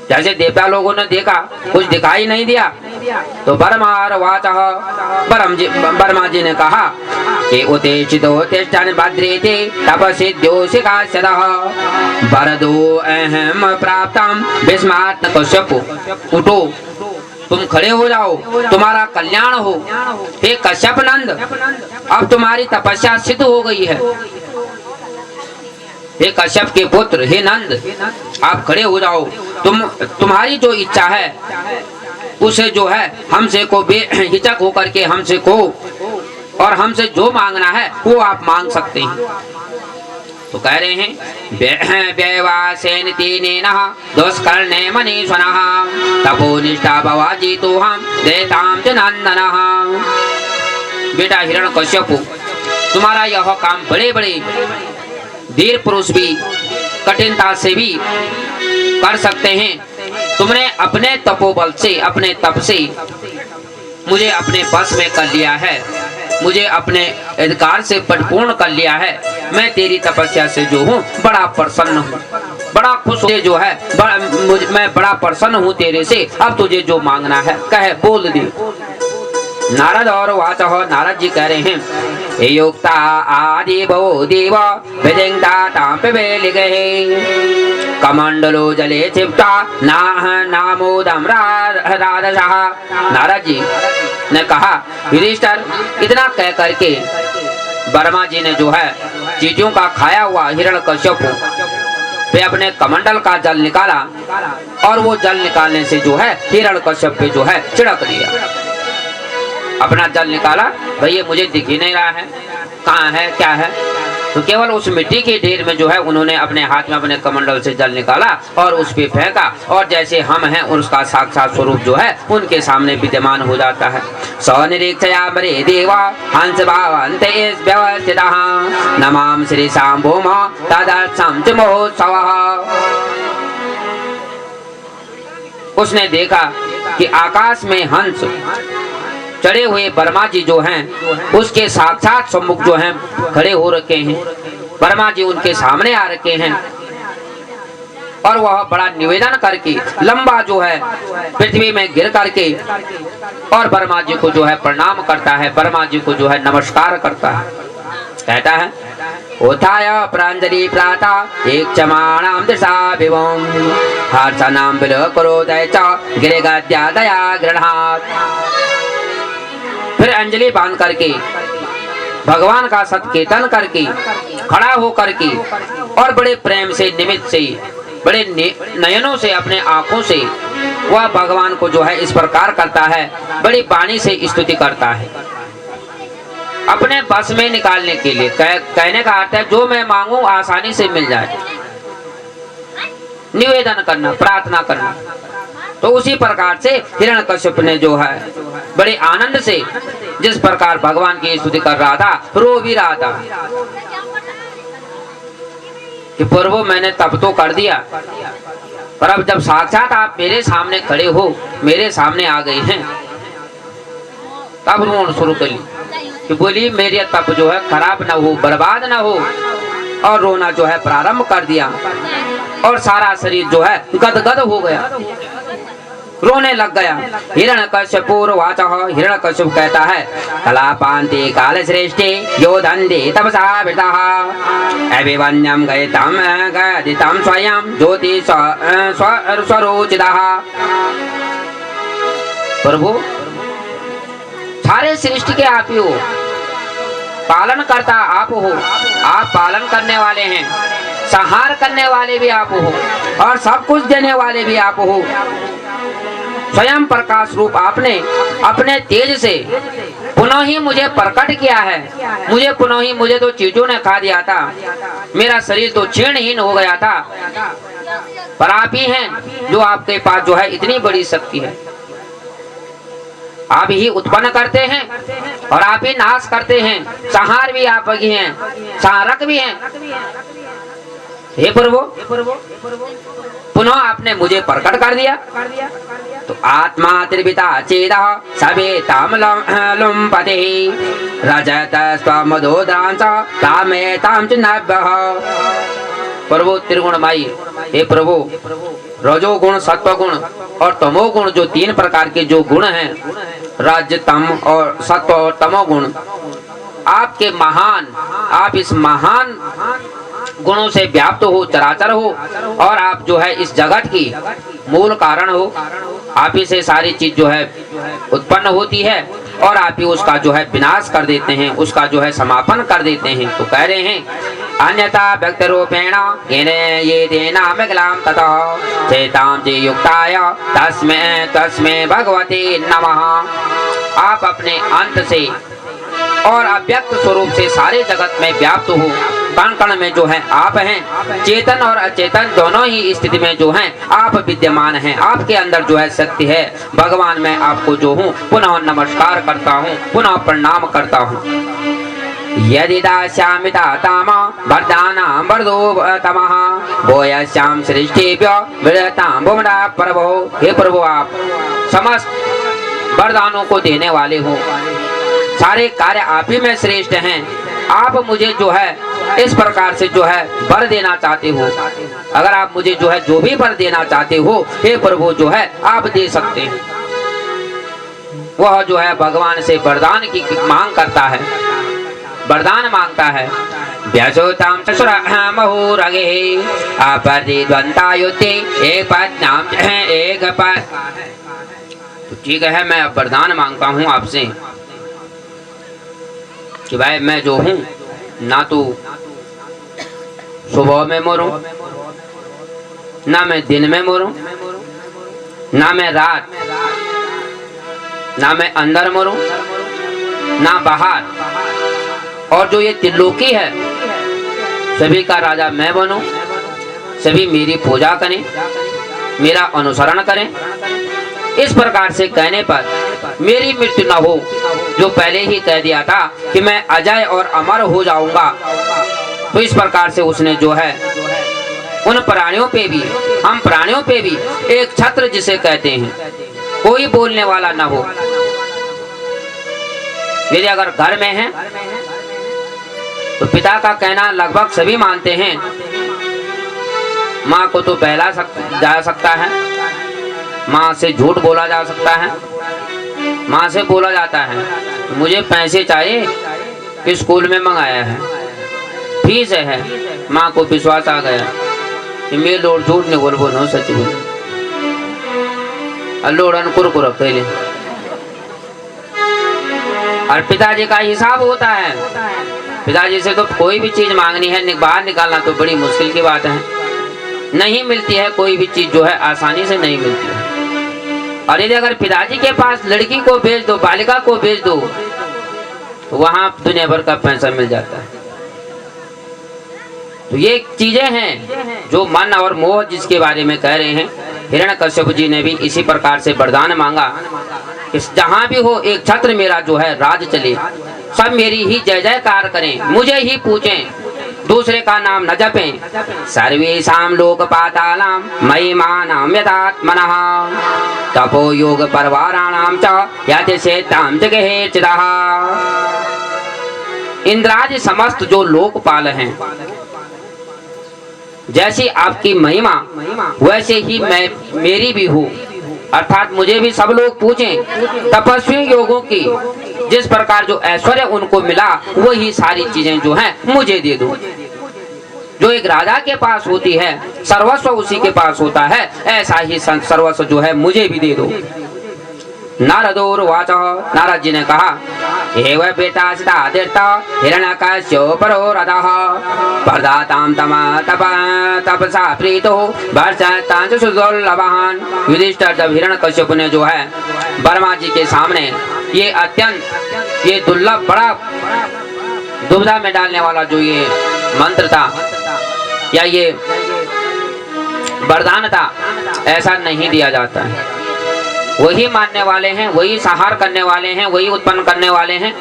जैसे देवता लोगों ने देखा कुछ दिखाई नहीं दिया, तो ब्रह्मा जी ने कहा कि उतेक्षितो तिष्ठन् भद्रेते तपसिद्ध्योऽसिकास्यतः वरदो अहम प्राप्तं भीष्मात् कश्यप। उठो, तुम खड़े हो जाओ, तुम्हारा कल्याण हो। हे कश्यप नंद, अब तुम्हारी तपस्या सिद्ध हो गई है। हे कश्यप के पुत्र, हे नंद, आप खड़े हो जाओ। तुम्हारी जो इच्छा है उसे जो है हमसे को बेहिचक होकर के हमसे को, और हमसे जो मांगना है वो आप मांग सकते हैं। तो कह रहे हैं व्यवासेन तीनेन दुष्कर्णे मनीषणः तपोनिष्ठा भवाजितो हम देताम च नंदनः। बेटा हिरण्यकश्यप, तुम्हारा यह काम बड़े बड़े धीर पुरुष भी कठिनता से भी कर सकते हैं। तुमने अपने तपोबल से, अपने तप से मुझे अपने बस में कर लिया है, मुझे अपने अधिकार से परिपूर्ण कर लिया है। मैं तेरी तपस्या से जो हूँ बड़ा प्रसन्न हूँ, बड़ा खुश हूँ जो है, मैं बड़ा प्रसन्न हूँ तेरे से। अब तुझे जो मांगना है कहे, बोल दे। नारद और वाचः, नारद जी कह रहे हैं, हे युक्ता आदि भवो देव विदिंता तांप बेलिगहे कमंडलो जले चिप्ता नामोदम राधशः। नारद जी ने कहा, युधिष्ठिर, इतना कह करके ब्रह्मा जी ने जो है चींटियों का खाया हुआ हिरण्यकश्यप पे अपने कमंडल का जल निकाला और वो जल निकालने से जो है हिरण्यकश्यप पे जो है छिड़क दिया। अपना जल निकाला, भाई ये मुझे दिख ही नहीं रहा है, कहाँ है क्या है, तो केवल उस मिट्टी के ढेर में जो है उन्होंने अपने हाथ में अपने कमंडल से जल निकाला और उस पे फेंका और जैसे हम हैं उसका साक्षात स्वरूप जो है उनके सामने विद्यमान हो जाता है। सौनिरीक्षया मरे देवा हंस भावन्ते व्यवस्थितः नमाम श्री शाम्भुम तदर्थं च महोत्सवः। उसने देखा कि आकाश में हंस चढ़े हुए ब्रह्मा जी जो हैं उसके साक्षात सम्मुख जो हैं खड़े हो रखे हैं। ब्रह्मा जी उनके सामने आ रखे हैं और वह बड़ा निवेदन करके लंबा जो है पृथ्वी में गिर करके और ब्रह्मा जी को जो है प्रणाम करता है, ब्रह्मा जी को जो है नमस्कार करता है। कहता है उत्थाय प्रांजलि प्राता एक चमाणाम दिशा विवम हर्षनाम बिल करो दय च गिरिगद्या दया गृहात्। फिर अंजलि बांध करके भगवान का सत्कीर्तन करके खड़ा हो करके और बड़े प्रेम से निमित्त से बड़े नयनों से अपने आंखों से वह भगवान को जो है इस प्रकार करता है, बड़ी वाणी से स्तुति करता है अपने बस में निकालने के लिए। कहने का अर्थ है जो मैं मांगू आसानी से मिल जाए, निवेदन करना, प्रार्थना करना। तो उसी प्रकार से हिरण्यकश्यप ने जो है बड़े आनंद से जिस प्रकार भगवान की स्तुति कर रहा था, रो भी रहा था कि प्रभु मैंने तप तो कर दिया, पर अब जब साक्षात आप मेरे सामने खड़े हो, मेरे सामने आ गए हैं, तब रोना शुरू कर ली कि बोली मेरे तप जो है खराब ना हो, बर्बाद ना हो, और रोना जो है प्रारंभ कर दिया और सारा शरीर जो है गदगद हो गया, रोने लग गया। हिरण्यकश्यपुर्वाचः, हिरण्यकश्यप कहता है कलापान्ते काल श्रेष्ठे यो धन्ते तपसा वृतः अभिवन्यम गयितं गदितं स्वयं ज्योति स्वरोचितः। प्रभु सारे सृष्टि के आप ही हो, पालन करता आप हो, आप पालन करने वाले हैं, संहार करने वाले भी आप हो और सब कुछ देने वाले भी आप हो। स्वयं प्रकाश रूप आपने अपने तेज से पुनः ही मुझे प्रकट किया है। मुझे तो चींटियों ने खा दिया था, मेरा शरीर तो क्षीणहीन हो गया था, पर आप ही हैं जो आपके पास जो है इतनी बड़ी शक्ति है। आप ही उत्पन्न करते हैं और आप ही नाश करते हैं, संहार भी आप ही हैं, संहारक भी हैं। हे प्रभु पुनः आपने मुझे प्रकट कर दिया। तो आत्मा त्रिविता चेदः सवेताम लुम्पते रजत स्वमदोद्रांस तामेताम च नभः। प्रभु त्रिगुणमयी, हे प्रभु रजोगुण, सत्वगुण और तमोगुण जो तीन प्रकार के जो गुण हैं, रज तम और सत्व और तमोगुण, आपके महान, आप इस महान गुणों से व्याप्त हो, चराचर हो और आप जो है इस जगत की मूल कारण हो। आप ही से सारी चीज जो है उत्पन्न होती है और आप ही उसका जो है विनाश कर देते हैं, उसका जो है समापन कर देते हैं। तो कह रहे हैं अन्यथा व्यक्त रूपेण ये देना मिगलाम ततः चेताम जे युक्ताय तस्मै भगवते नमः। आप अपने अंत से और अव्यक्त स्वरूप से सारे जगत में व्याप्त हो, कण कण में जो है आप हैं, चेतन और अचेतन दोनों ही स्थिति में जो हैं आप विद्यमान हैं, आपके अंदर जो है शक्ति है। भगवान मैं आपको जो हूँ पुनः नमस्कार करता हूँ, पुनः प्रणाम करता हूँ। यदि दास्यामिता ताम वरदानां वरदो तमः भूयस्यां सृष्टिभ्यो विरतां भुवना प्रभो। हे प्रभु आप समस्त वरदानों को देने वाले हो, सारे कार्य आप ही में श्रेष्ठ हैं। आप मुझे जो है इस प्रकार से जो है वर देना चाहते हो, अगर आप मुझे जो है जो भी वर देना चाहते हो हे प्रभु जो है आप दे सकते हैं। वह जो है भगवान से वरदान की मांग करता है, वरदान मांगता है। व्यसोताम ससुरमहुरगे अपरिद्वंतायुते एक पद नाम एक पद। ठीक है, मैं अब वरदान मांगता हूँ आपसे कि भाई मैं जो हूँ ना तो सुबह में मरूं, ना मैं दिन में मरूं, ना मैं रात, ना मैं अंदर मरूं, ना बाहर, और जो ये त्रिलोकी है सभी का राजा मैं बनूं, सभी मेरी पूजा करें, मेरा अनुसरण करें। इस प्रकार से कहने पर मेरी मृत्यु न हो, जो पहले ही कह दिया था कि मैं अजय और अमर हो जाऊंगा। तो इस प्रकार से उसने जो है उन प्राणियों पे भी, हम प्राणियों पे भी एक छत्र जिसे कहते हैं, कोई बोलने वाला न हो। यदि अगर घर में है तो पिता का कहना लगभग सभी मानते हैं। माँ को तो बहला जा सकता है, माँ से झूठ बोला जा सकता है, माँ से बोला जाता है मुझे पैसे चाहिए कि स्कूल में मंगाया है, फीस है। माँ को विश्वास आ गया कि मैं लोड झूठ नहीं बोल बोलो सच बोल लोड़न कुरकुर पहले। और पिताजी का हिसाब होता है, पिताजी से तो कोई भी चीज मांगनी है, बाहर निकालना तो बड़ी मुश्किल की बात है, नहीं मिलती है कोई भी चीज जो है आसानी से नहीं मिलती है। और यदि अगर पिताजी के पास लड़की को भेज दो, बालिका को भेज दो, तो वहां दुनिया भर का पैसा मिल जाता है। तो ये चीजें हैं जो मन और मोह जिसके बारे में कह रहे हैं। हिरण्यकश्यप जी ने भी इसी प्रकार से वरदान मांगा कि जहां भी हो एक छत्र मेरा जो है राज चले, सब मेरी ही जय जयकार करें, मुझे ही पूजें, दूसरे का नाम न जपें। सर्वेषां लोकपातानां महिमानां यथात्मनः तपो योग परवाराणां च यतिषेतां च गेहेर्चिदः। इंद्रादि समस्त जो लोकपाल हैं, जैसी आपकी महिमा वैसे ही मैं मेरी भी हूँ, अर्थात मुझे भी सब लोग पूजें। तपस्वी योगों की जिस प्रकार जो ऐश्वर्य उनको मिला वही सारी चीजें जो हैं मुझे दे दो। जो एक राजा के पास होती है सर्वस्व उसी के पास होता है, ऐसा ही सर्वस्व जो है मुझे भी दे दो। नारदोर्वाच, नारद जी ने कहा हे वै बेटा सीतादिर्ता हिरण्यकश्यपरो रथः प्रदातां तपसा प्रीतो वर्षतां च सुदुर्लभान्। युधिष्ठिर जब हिरण्यकश्यप ने जो है वर्मा जी के सामने ये अत्यंत ये दुर्लभ बड़ा दुविधा में डालने वाला जो ये मंत्र था या ये वरदान था, ऐसा नहीं दिया जाता है। वही मानने वाले हैं, वही संहार करने वाले हैं, वही उत्पन्न करने वाले हैं।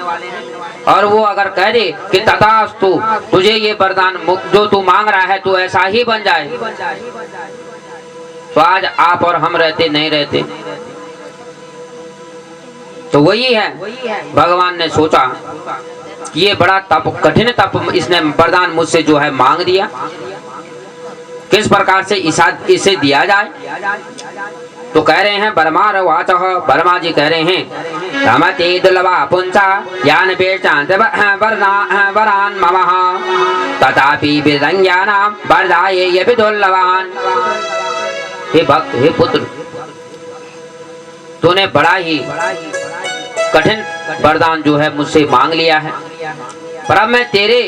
और वो अगर कह दे कि तथास्तु, तुझे ये वरदान जो तू मांग रहा है तो ऐसा ही बन जाए, तो आज आप और हम रहते नहीं रहते। तो वही है, भगवान ने सोचा कि ये बड़ा तप, कठिन तप इसने वरदान मुझसे जो है मांग दिया, किस प्रकार से इसे दिया जाए। तो कह रहे हैं बर्मार वाचः, बर्मा जी कह रहे हैं रमते दुर्लभा पुंसा यान बेचांत वरान ममः तथापि विरंग्यानां वरदाये यपि दुर्लभान्। हे भक्त, हे पुत्र, तूने बड़ा ही कठिन वरदान जो है मुझसे मांग लिया है, पर अब मैं तेरे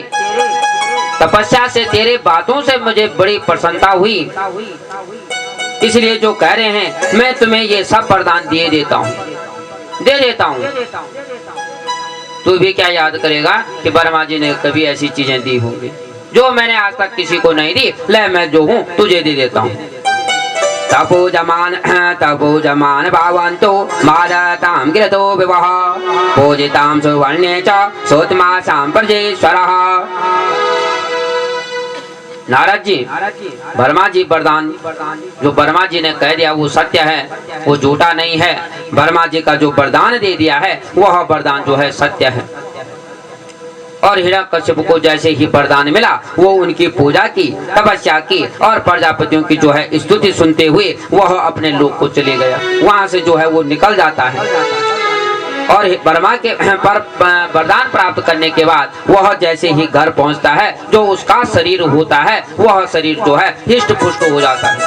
तपस्या से, तेरे बातों से मुझे बड़ी प्रसन्नता हुई, इसलिए जो कह रहे हैं मैं तुम्हें ये सब वरदान दे देता हूँ। तू भी क्या याद करेगा कि वर्मा जी ने कभी ऐसी चीजें दी होंगी जो मैंने आज तक किसी को नहीं दी, ले मैं जो हूँ तुझे दे देता हूँ। तपो जमान भावन्तो मादतां गिरतो विवह पूजितां सुवर्णे च सोत्मासां प्रजेश्वरः। नारद जी, वर्मा जी वरदान जो वर्मा जी ने कह दिया वो सत्य है, वो झूठा नहीं है। वर्मा जी का जो वरदान दे दिया है वह वरदान जो है सत्य है। और हिरण्यकश्यप को जैसे ही वरदान मिला वो उनकी पूजा की, तपस्या की और प्रजापतियों की जो है स्तुति सुनते हुए वह अपने लोक को चले गया। वहां से जो है वो निकल जाता है और वर्मा के पर वरदान प्राप्त करने के बाद वह जैसे ही घर पहुंचता है, जो उसका शरीर होता है वह शरीर जो है हिष्ट पुष्ट हो जाता है।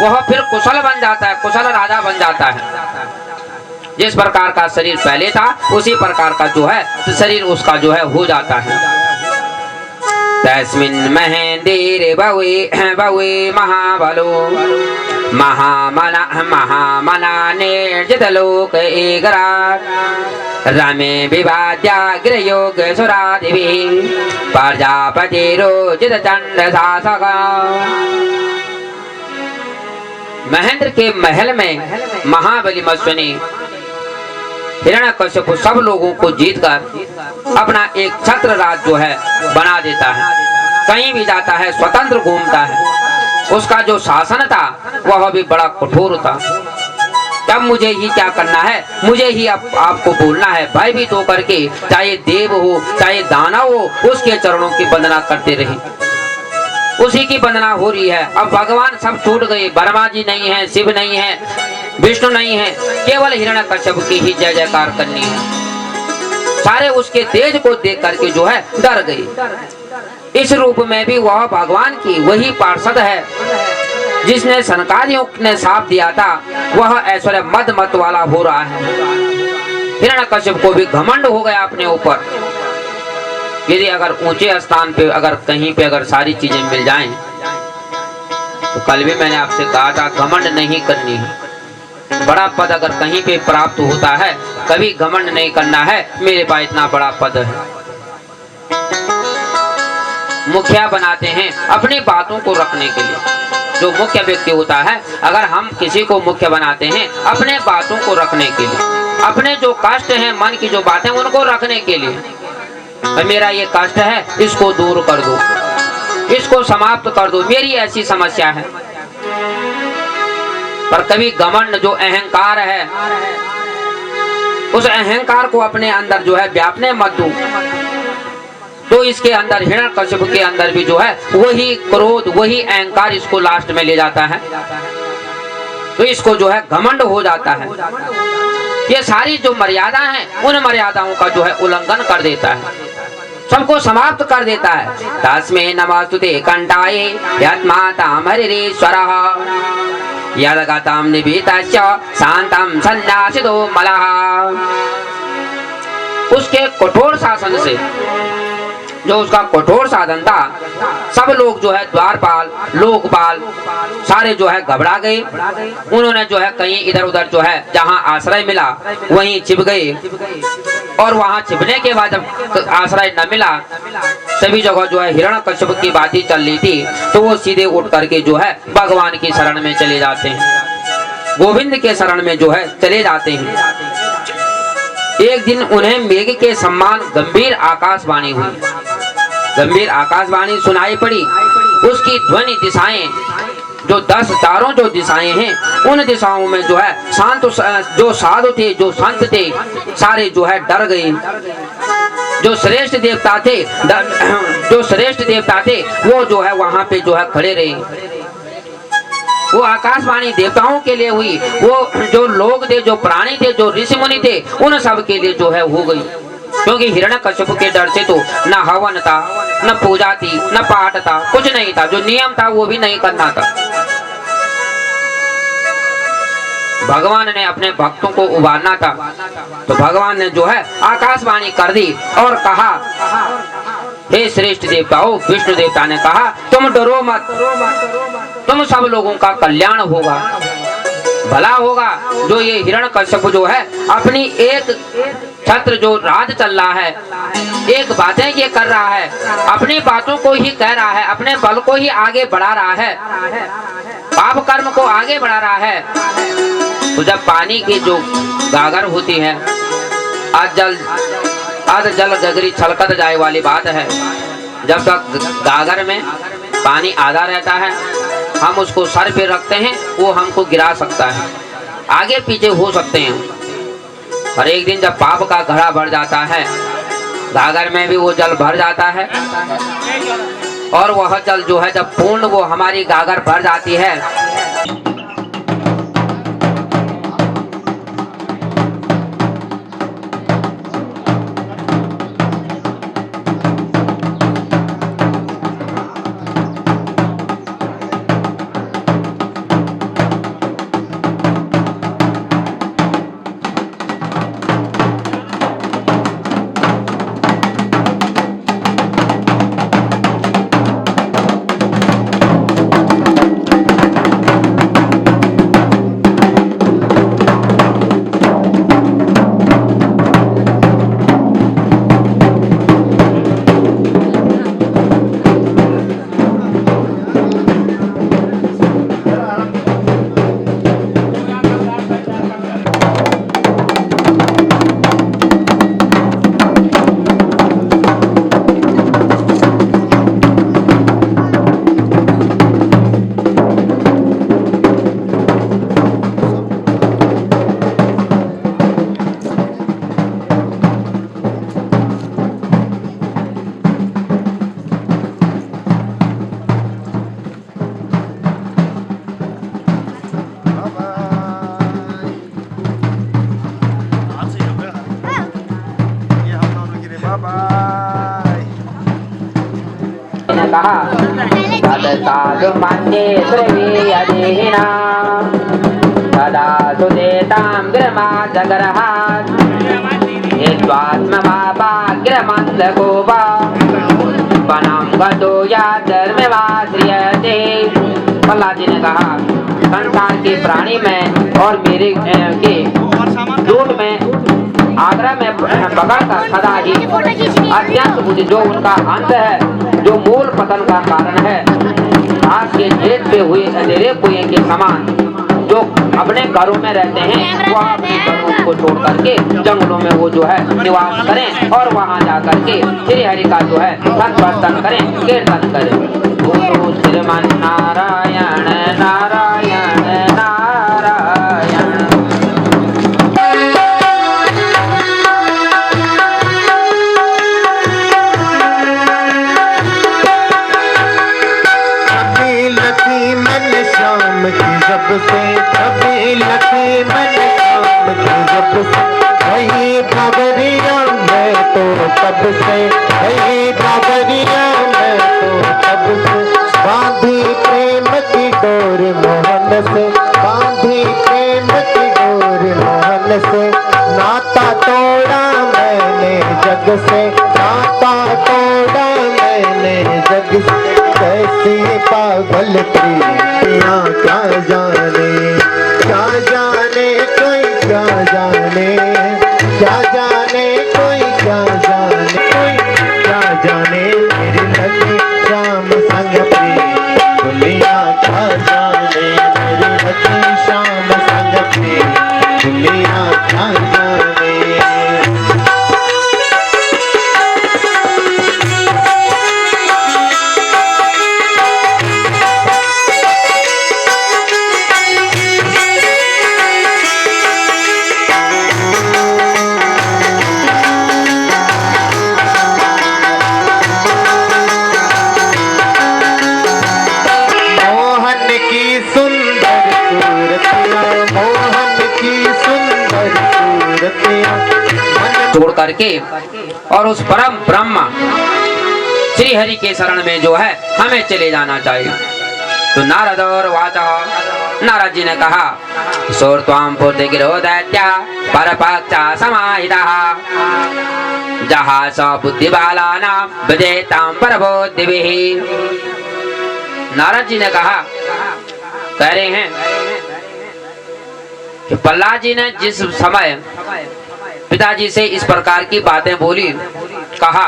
वह फिर कुशल बन जाता है, कुशल राजा बन जाता है। जिस प्रकार का शरीर पहले था उसी प्रकार का जो है शरीर उसका जो है हो जाता है। तस्मिन् महेंद्रे भवे महाबलो महामना निर्जित लोक एगराट रमे विवाद्याग्रयोग सुरादिभिः प्रजापतिरोचित चंड शासका। महेंद्र के महल में महाबली मत्स्य ने हिरण्यकश्यप सब लोगों को जीतकर अपना एक छत्र राज जो है बना देता है। कहीं भी जाता है स्वतंत्र घूमता है। उसका जो शासन था वह भी बड़ा कठोर था। तब मुझे ही क्या करना है, मुझे ही आपको बोलना है। भयभीत होकर के चाहे देव हो चाहे दानव हो उसके चरणों की वंदना करते रहे। उसी की वंदना हो रही है। अब भगवान सब छूट गए। ब्रह्मा जी नहीं है, शिव नहीं है, विष्णु नहीं है, केवल हिरण्यकश्यप की ही जय जयकार करनी है। सारे उसके तेज को देख करके जो है डर गए। इस रूप में भी वह भगवान की वही पार्षद है जिसने सनकादियों ने साप दिया था। वह ऐश्वर्य मद मत वाला हो रहा है। हिरण्यकश्यप को भी घमंड हो गया अपने ऊपर। यदि अगर ऊंचे स्थान पे अगर कहीं पे अगर सारी चीजें मिल जाएं, तो कल भी मैंने आपसे कहा था घमंड नहीं करनी है। बड़ा पद अगर कहीं पे प्राप्त होता है कभी घमंड नहीं करना है, मेरे पास इतना बड़ा पद है। मुखिया बनाते हैं अपनी बातों को रखने के लिए। जो मुख्य व्यक्ति होता है, अगर हम किसी को मुख्य बनाते हैं अपने बातों को रखने के लिए, अपने जो कष्ट हैं मन की जो बातें उनको रखने के लिए, मेरा ये कष्ट है इसको दूर कर दो, इसको समाप्त कर दो, मेरी ऐसी समस्या है। पर कभी घमंड जो अहंकार है उस अहंकार को अपने अंदर जो है व्यापने मत दो। तो इसके अंदर हिरण्यकश्यप के अंदर भी जो है वही क्रोध वही अहंकार इसको लास्ट में ले जाता है। तो इसको जो है घमंड हो जाता है। ये सारी जो मर्यादा है उन मर्यादाओं का जो है उल्लंघन कर देता है, सबको समाप्त कर देता है। तस्मै नमस्तुते कंठाय यत्मातां हरिरेश्वरः यदगतं निभीतस्य शान्तं सन्नासितो मलः। उसके कठोर शासन से, जो उसका कठोर साधन था, सब लोग जो है द्वारपाल लोकपाल सारे जो है घबरा गए। उन्होंने जो है कहीं इधर उधर जो है जहां आश्रय मिला वहीं छिप गए। और वहां छिपने के बाद जब आश्रय न मिला, सभी जगह जो है हिरण्यकश्यप की बातें चल रही थी, तो वो सीधे उठ करके जो है भगवान की शरण में चले जाते हैं, गोविंद के शरण में जो है चले जाते हैं। एक दिन उन्हें मेघ के समान गंभीर आकाशवाणी हुई। गंभीर आकाशवाणी सुनाई पड़ी। उसकी ध्वनि दिशाएं जो 10 चारों जो दिशाएं हैं उन दिशाओं में जो है शांत जो साधु थे जो संत थे सारे जो है डर गए। जो श्रेष्ठ देवता थे वो जो है वहां पे जो है खड़े रहे। वो आकाशवाणी देवताओं के लिए हुई, वो जो लोग थे जो प्राणी थे जो ऋषि मुनि थे उन सब के लिए जो है हो गई। क्योंकि हिरण्यकश्यप के डर से तो न हवन था, न पूजा थी, न पाठ था, कुछ नहीं था। जो नियम था वो भी नहीं करना था। भगवान ने अपने भक्तों को उबारना था, तो भगवान ने जो है आकाशवाणी कर दी और कहा, हे श्रेष्ठ देवताओं, विष्णु देवता ने कहा तुम डरो मत, तुम सब लोगों का कल्याण होगा, भला होगा। जो ये हिरण्यकश्यप जो है अपनी एक छत्र जो राज चल रहा है, एक बातें ये कर रहा है, अपनी बातों को ही कह रहा है, अपने बल को ही आगे बढ़ा रहा है, पाप कर्म को आगे बढ़ा रहा है। तो जब पानी की जो गागर होती है, आज जल गगरी छलकत जाए वाली बात है। जब तक गागर में पानी आधा रहता है, हम उसको सर पे रखते हैं, वो हमको गिरा सकता है, आगे पीछे हो सकते हैं। और एक दिन जब पाप का घड़ा भर जाता है, गागर में भी वो जल भर जाता है, और वह जल जो है जब पूर्ण वो हमारी गागर भर जाती है, कहा तद साधु मन्ये अधीना सदा सुदेतां गिरमा जगरहात् स्वात्म भाग्यमंद गोवा वनम गतो या धर्मवाश्रियते। प्रहलाद जी ने कहा संसार के प्राणी में और मेरे के दूध में आग्रह में पकड़कर सदा ही अत्यंत बुद्धि जो उनका अंत है, जो मूल पतन का कारण है, आग के छेद पे हुए अंधेरे कुएं के समान जो अपने घरों में रहते हैं वो अपने घरों को छोड़ करके जंगलों में वो जो है निवास करें और वहां जा करके श्री हरि का जो है संकीर्तन करें, कीर्तन करें। बोलो श्रीमन नारायण नारायण नारायण। लखी मन शाम की जब से, कभी लखी मन शाम की जब से, वही बाबरिया मैं तो तब से, वही बाबरिया मैं तो तब से, बांधी प्रेम की डोर मोहन से, बांधी प्रेम की डोर मोहन से, नाता तोड़ा मैंने जग से, नाता तोड़ा मैंने जग से, कैसी पागल प्रीतियाँ क्या जाने, क्या जाने कोई क्या जाने, क्या जाने कोई क्या जाने, कोई क्या जाने मेरी लगी श्याम संग प्रीत दुनिया क्या जाने, मेरी लगी श्याम संग प्रीत दुनिया क्या जाने। छोड़ करके और उस परम ब्रह्म श्री हरि के शरण में जो है हमें चले जाना चाहिए। तो नारद और वाचा नारद जी ने कहा सोर त्वाम पूर्ति गिरो दैत्या परपक्षा समाहिता जहाँ स बुद्धि बालाना विजेताम परबोधिभिः। नारद जी ने कहा, कह रहे हैं कि प्रहलाद जी ने जिस समय पिताजी से इस प्रकार की बातें बोली, कहा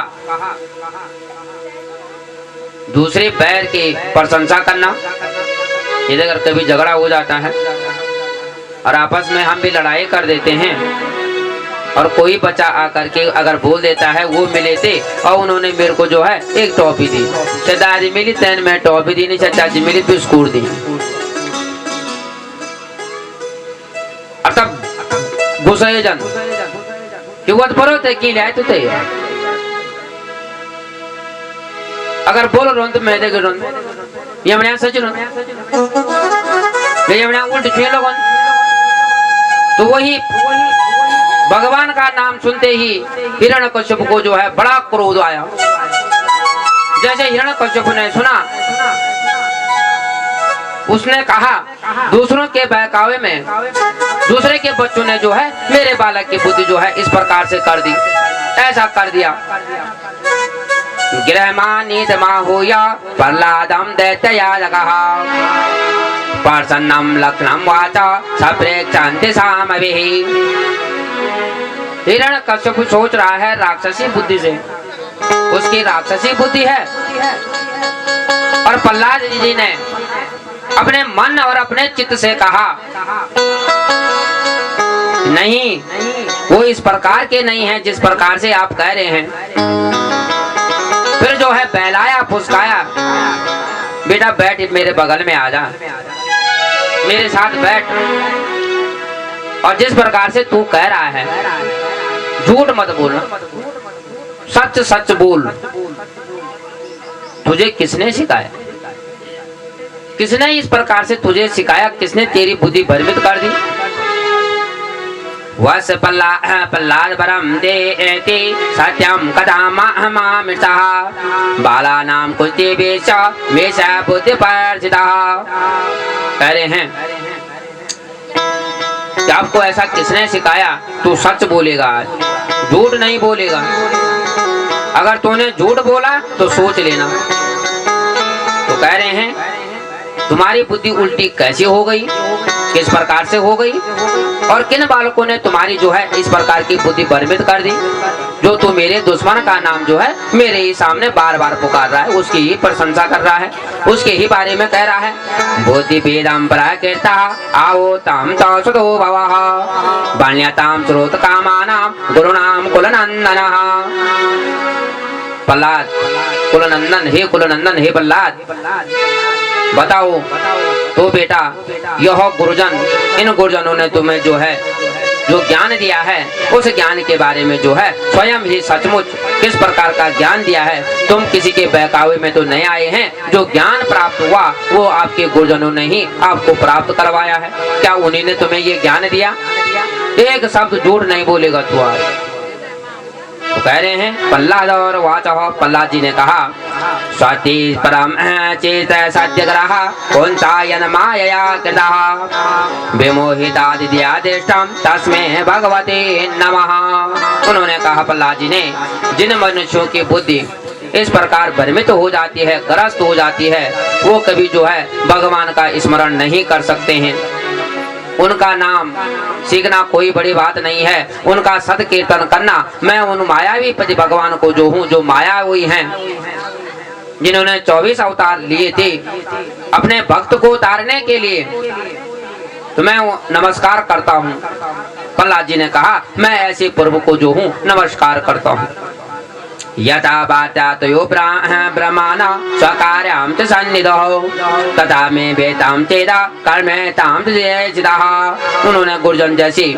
दूसरे पैर की प्रशंसा करना, यदि अगर कभी झगड़ा हो जाता है और आपस में हम भी लड़ाई कर देते हैं और कोई बच्चा आकर के अगर बोल देता है वो मिले थे और उन्होंने मेरे को जो है एक टॉफी दी, दादी मिली तैन में टॉफी दी नहीं, चाचा जी मिली बिस्कुट दी, और तब गुस्सा जन कि वो परो थे की लाए तो थे, अगर बोलो रोन तो मैं देखे रोन ये हमने सच रोन ये हमने उल्ट छुए लोगों। तो वही भगवान का नाम सुनते ही हिरण्यकश्यप को जो है बड़ा क्रोध आया। जैसे हिरण्यकश्यप ने सुना, उसने कहा दूसरों के बहकावे में दूसरे के बच्चों ने जो है मेरे बालक की बुद्धि जो है इस प्रकार से कर दी, ऐसा कर दिया। गृहमानीत माहूया प्रहलादम दैत्यया जगहा प्रसन्नम लक्ष्मणं वाचा सप्रेक्षन्ति सामभिः। हिरण्यकश्यप सोच रहा है राक्षसी बुद्धि से, उसकी राक्षसी बुद्धि है, और प्रहलाद जी ने अपने मन और अपने चित्त से कहा नहीं, वो इस प्रकार के नहीं है जिस प्रकार से आप कह रहे हैं। फिर जो है बहलाया फुसकाया, बेटा बैठ मेरे बगल में आ जा, मेरे साथ बैठ, और जिस प्रकार से तू कह रहा है झूठ मत बोलना, सच सच बोल। तुझे किसने सिखाया, किसने इस प्रकार से तुझे सिखाया, किसने तेरी बुद्धि भ्रमित कर दी? वस प्रहलाद परम देति सत्यम कथामहमामृतः बालानां कुस्ति वेश बुद्धि पर्जितः। कह रहे हैं कि आपको ऐसा किसने सिखाया? तू सच बोलेगा, आज झूठ नहीं बोलेगा। अगर तूने झूठ बोला तो सोच लेना। तो कह रहे हैं तुम्हारी बुद्धि उल्टी कैसे हो गई, किस प्रकार से हो गई, और किन बालकों ने तुम्हारी जो है इस प्रकार की बुद्धि भ्रमित कर दी, जो तू मेरे दुश्मन का नाम जो है मेरे ही सामने बार बार पुकार रहा है, उसकी ही प्रशंसा कर रहा है, उसके ही बारे में कह रहा है। बुद्धि भेदम प्रकीर्ता आओ ताम तौषधो भवः बाण्यताम श्रोत कामानाम गुरुनाम कुलनंदनः। प्रहलाद कुलनंदन, हे कुलनंदन, हे प्रहलाद बताओ तो बेटा यह गुरुजन, इन गुरुजनों ने तुम्हें जो है जो ज्ञान दिया है उस ज्ञान के बारे में जो है स्वयं ही सचमुच किस प्रकार का ज्ञान दिया है। तुम किसी के बहकावे में तो नहीं आए हैं, जो ज्ञान प्राप्त हुआ वो आपके गुरुजनों ने ही आपको प्राप्त करवाया है। क्या उन्हीं ने तुम्हें ये ज्ञान दिया? एक शब्द झूठ नहीं बोलेगा तू आज। तो कह रहे हैं प्रहलाद और वाचः, प्रहलाद जी ने कहा सती परम चेत सत्यग्रह कुंसायन मायया कृतः विमोहितादिद्यादिष्टम तस्मै भगवते नमः। उन्होंने कहा प्रहलाद जी ने, जिन मनुष्यों की बुद्धि इस प्रकार भ्रमित हो जाती है, ग्रस्त हो जाती है, वो कभी जो है भगवान का स्मरण नहीं कर सकते हैं। उनका नाम सीखना कोई बड़ी बात नहीं है, उनका सत कीर्तन करना। मैं उन मायावी पति भगवान को जो हूँ, जो माया हुई हैं, जिन्होंने 24 अवतार लिए थे अपने भक्त को उतारने के लिए, तो मैं नमस्कार करता हूँ। प्रहलाद जी ने कहा मैं ऐसे प्रभु को जो हूँ नमस्कार करता हूँ। यथा बात्यातयो ब्रह्माण स्वकार्यां च सन्निधौ तथा मे वेतां चेदा कर्मेतां च जयचितः। उन्होंने गुरुजन जैसी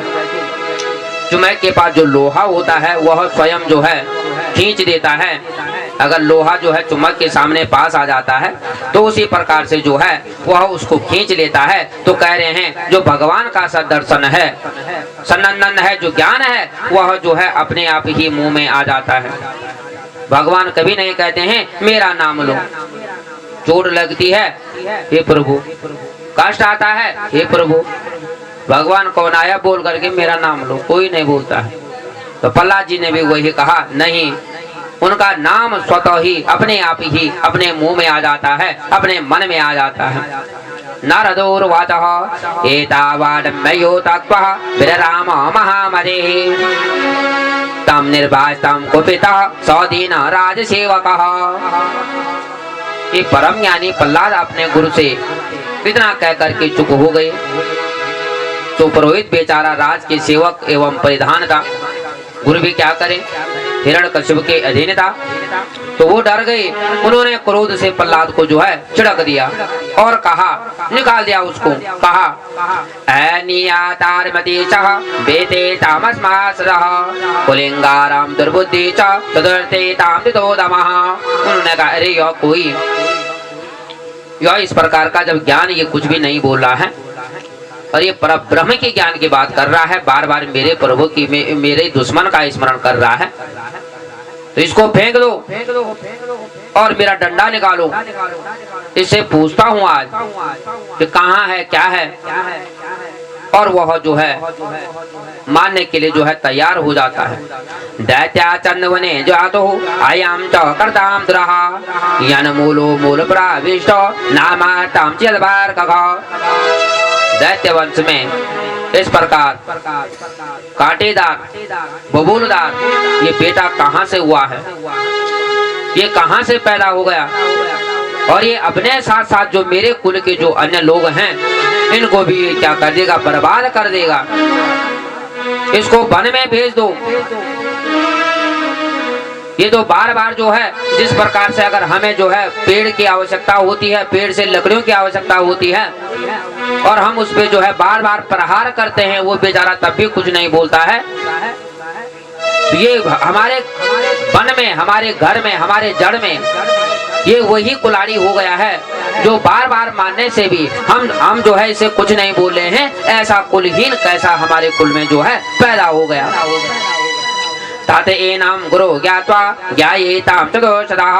चुम्बक के पास जो लोहा होता है वह स्वयं जो है खींच देता है। अगर लोहा जो है चुम्बक के सामने पास आ जाता है तो उसी प्रकार से जो है वह उसको खींच लेता है। तो कह रहे हैं जो भगवान का सदर्शन है, सनंदन है, जो ज्ञान है, वह जो है अपने आप ही मुंह में आ जाता है। भगवान कभी नहीं कहते हैं मेरा नाम लो। चोट लगती है, हे प्रभु, कष्ट आता है, हे प्रभु, भगवान कौन आया बोल करके मेरा नाम लो, कोई नहीं बोलता है। तो प्रहलाद जी ने भी वही कहा, नहीं, उनका नाम स्वतः ही अपने आप ही अपने मुंह में आ जाता है, अपने मन में आ जाता है। नारदोर्वाचः एतावाडम्यो तत्त्वः विरराम महामदेः तम निर्वाचितं कुपितः सौदीन राजसेवकः। ये परम ज्ञानी प्रहलाद अपने गुरु से इतना कह करके चुप हो गए। तो पुरोहित बेचारा राज के सेवक एवं परिधान था, गुरु भी क्या करे, हिरण्यकश्यप के अधीन था, तो वो डर गए। उन्होंने क्रोध से प्रहलाद को जो है छिड़क दिया और कहा, निकाल दिया उसको, कहा अनियातारमतीचः वेते तामस्मासरः कुलिंगाराम दुर्बुद्धि च तदर्थे ताम तितोदमः। उन्होंने कहा अरे यह कोई यह इस प्रकार का जब ज्ञान ये कुछ भी नहीं बोल रहा है और ये पर ब्रह्म के ज्ञान की बात कर रहा है, बार बार मेरे प्रभु की मेरे दुश्मन का स्मरण कर रहा है, तो इसको फेंक दो और मेरा डंडा निकालो। इससे पूछता हूँ आज कि कहाँ है, क्या है, और वह जो है मानने के लिए जो है तैयार हो जाता है। दैत्या चंदवने जातो आयाम च करताम दुरहा यन मूलो मूल प्राविष्ट नामाताम चिदबार कगा। दैत्य वंश में इस प्रकार कांटेदार बबूलदार ये बेटा कहाँ से हुआ है, ये कहाँ से पैदा हो गया, और ये अपने साथ साथ जो मेरे कुल के जो अन्य लोग हैं इनको भी क्या कर देगा, बर्बाद कर देगा। इसको वन में भेज दो। ये तो बार बार जो है जिस प्रकार से अगर हमें जो है पेड़ की आवश्यकता होती है, पेड़ से लकड़ियों की आवश्यकता होती है और हम उस पे जो है बार बार प्रहार करते हैं, वो बेचारा तब भी कुछ नहीं बोलता है। तो ये हमारे वन में, हमारे घर में, हमारे जड़ में ये वही कुल्हाड़ी हो गया है जो बार बार मारने से भी हम जो है इसे कुछ नहीं बोल रहे हैं। ऐसा कुलहीन कैसा हमारे कुल में जो है पैदा हो गया। ताते एनाम गुरु ज्ञात्वा ज्ञायेताम चतुर्शतः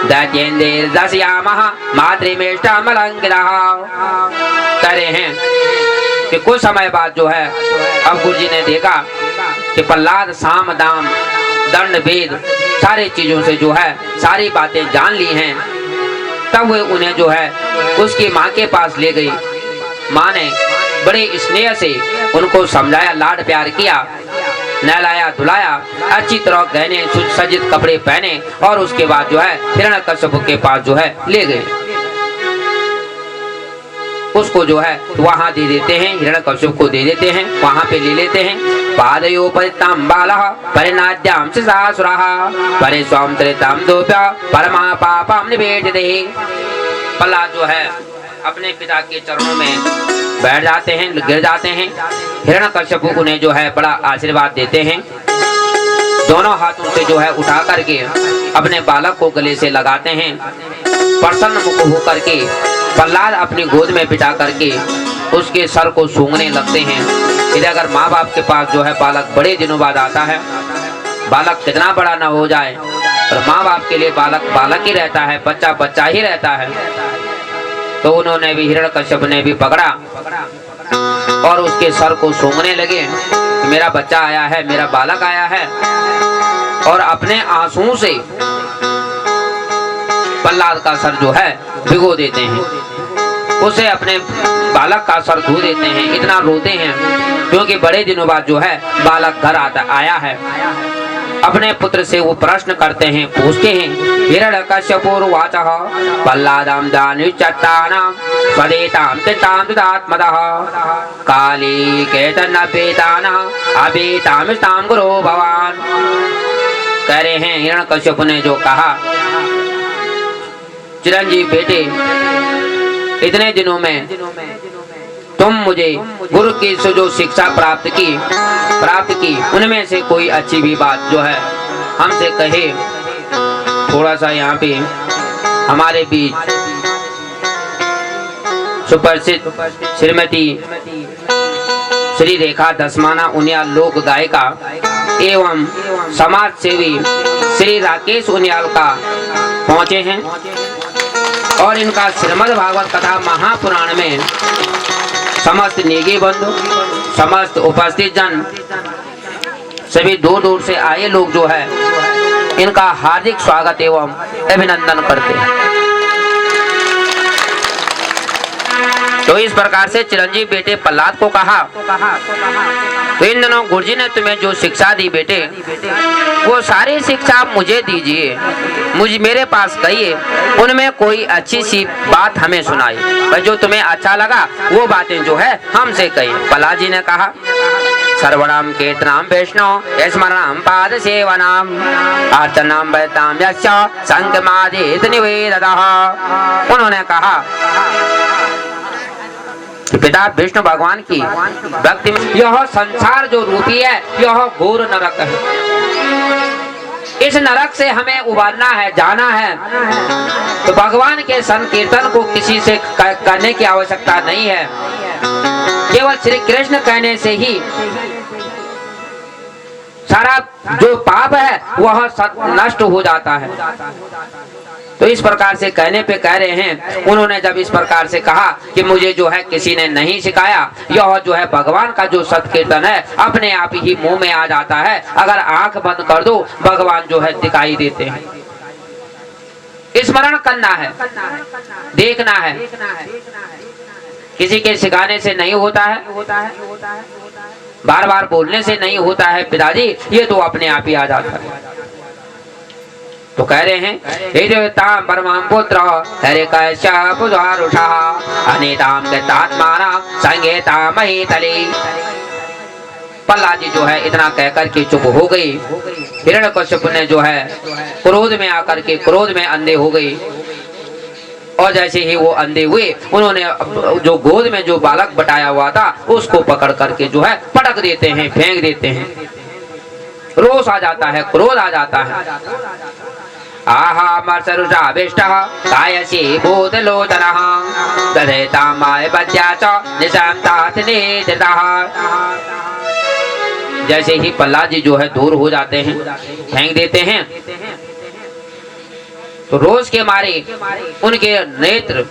दैत्येन्द्रदशयामः मातृमेष्टामलंकृतः। कह रहे हैं कि कुछ समय बाद जो है अब गुरु जी ने देखा कि प्रहलाद साम दाम दंड भेद सारे चीजों से जो है सारी बातें जान ली हैं। तब वे उन्हें जो है उसकी माँ के पास ले गई। माँ ने बड़े स्नेह से उनको समझाया, लाड प्यार किया, नहलाया धुलाया, अच्छी तरह गहने सुसज्जित कपड़े पहने और उसके बाद जो है हिरण्यकश्यप के पास जो है ले गए। उसको जो है वहां दे देते हैं, हिरण्यकश्यप को दे देते हैं, वहां पे ले लेते हैं। पादयो परिताम बालः परिनाद्याम सासुरः परिस्वाम त्रिताम दोप्य परमा पापम निवेदिते। प्रहलाद जो है अपने पिता के चरणों में बैठ जाते हैं, गिर जाते हैं। हिरण्यकश्यप उन्हें जो है बड़ा आशीर्वाद देते हैं। दोनों हाथों से जो है उठा करके अपने बालक को गले से लगाते हैं। प्रसन्न मुख होकर के प्रहलाद अपनी गोद में बिठा करके उसके सर को सूंघने लगते हैं। यदि अगर माँ बाप के पास जो है बालक बड़े दिनों बाद आता है, बालक कितना बड़ा न हो जाए, और माँ बाप के लिए बालक बालक ही रहता है, बच्चा बच्चा ही रहता है। तो उन्होंने भी, हिरण्यकश्यप ने भी पकड़ा और उसके सर को सूंघने लगे। मेरा बच्चा आया है, मेरा बालक आया है। और अपने आंसुओं से प्रहलाद का सर जो है भिगो देते हैं, उसे अपने बालक का सर धो देते हैं। इतना रोते हैं क्योंकि बड़े दिनों बाद जो है बालक घर आया है। अपने पुत्र से वो प्रश्न करते हैं, पूछते हैं, हिरण्यकश्यपोर्वाचः प्रहलादं दानुचट्टानां स्वदेतां चित्तां दुदात्मतः काली केतनपेतानः अपेतामिष्टां गुरो भवान्। कह रहे हैं हिरण्यकश्यप ने जो कहा, चिरंजीव बेटे, इतने दिनों में तुम मुझे गुरु की से जो शिक्षा प्राप्त की उनमें से कोई अच्छी भी बात जो है हमसे कहे। थोड़ा सा यहाँ पे हमारे बीच सुप्रसिद्ध श्रीमती श्री रेखा दसमाना उनियाल लोक गायिका एवं समाज सेवी श्री राकेश उनियाल का पहुंचे हैं और इनका श्रीमद् भागवत कथा महापुराण में समस्त नेगी बंधु, समस्त उपस्थित जन, सभी दूर दूर से आए लोग जो है इनका हार्दिक स्वागत एवं अभिनंदन करते हैं। तो इस प्रकार से चिरंजीव बेटे प्रहलाद को कहा, तो इन दिनों गुरुजी ने तुम्हें जो शिक्षा दी बेटे, वो सारी शिक्षा आप मुझे दीजिए, मेरे पास कहिए, उनमें कोई अच्छी सी बात हमें सुनाई और जो तुम्हें अच्छा लगा वो बातें जो है हमसे कहिए। प्रहलाद जी ने कहा, सर्वणाम कीर्तनाम वैष्णव स्मरणम पाद सेवनाम अर्चनाम वैताम यस्य संकमादित निवेदतः। उन्होंने कहा पिता विष्णु भगवान की भक्ति में यह संसार जो रूपी है यह घोर नरक है। इस नरक से हमें उबारना है, जाना है, तो भगवान के संकीर्तन को किसी से करने की आवश्यकता नहीं है। केवल श्री कृष्ण कहने से ही सारा जो पाप है वह नष्ट हो जाता है। तो इस प्रकार से कहने पे कह रहे हैं, उन्होंने जब इस प्रकार से कहा कि मुझे जो है किसी ने नहीं सिखाया, यह जो है भगवान का जो सत्कीर्तन है अपने आप ही मुंह में आ जाता है। अगर आंख बंद कर दो भगवान जो है दिखाई देते हैं। स्मरण करना है, देखना है, किसी के सिखाने से नहीं होता है, बार बार बोलने से नहीं होता है पिताजी, ये तो अपने आप ही आ जाता है। तो कह रहे हैं, हे देवतां परमां पुत्र हरे कश्यपुरुषः अनितां गतात्मानां संगेतां महीतले। प्रहलाद जी जो है इतना कहकर के चुप हो गई। हिरण्यकश्यप ने जो है क्रोध में आकर के क्रोध में अंधे हो गई और जैसे ही वो अंधे हुए उन्होंने जो गोद में जो बालक बटाया हुआ था उसको पकड़ करके जो है पटक देते हैं, फेंक देते हैं। रोष आ जाता है, क्रोध आ जाता है। आहा मत्सरुषाभिष्टः कायसी भूतलोचनः दधेतामाय पद्या च निशान्तात नेत्रितः। जैसे ही प्रहलाद जी जो है दूर हो जाते हैं, फेंक देते हैं, तो रोज के मारे उनके नेत्र,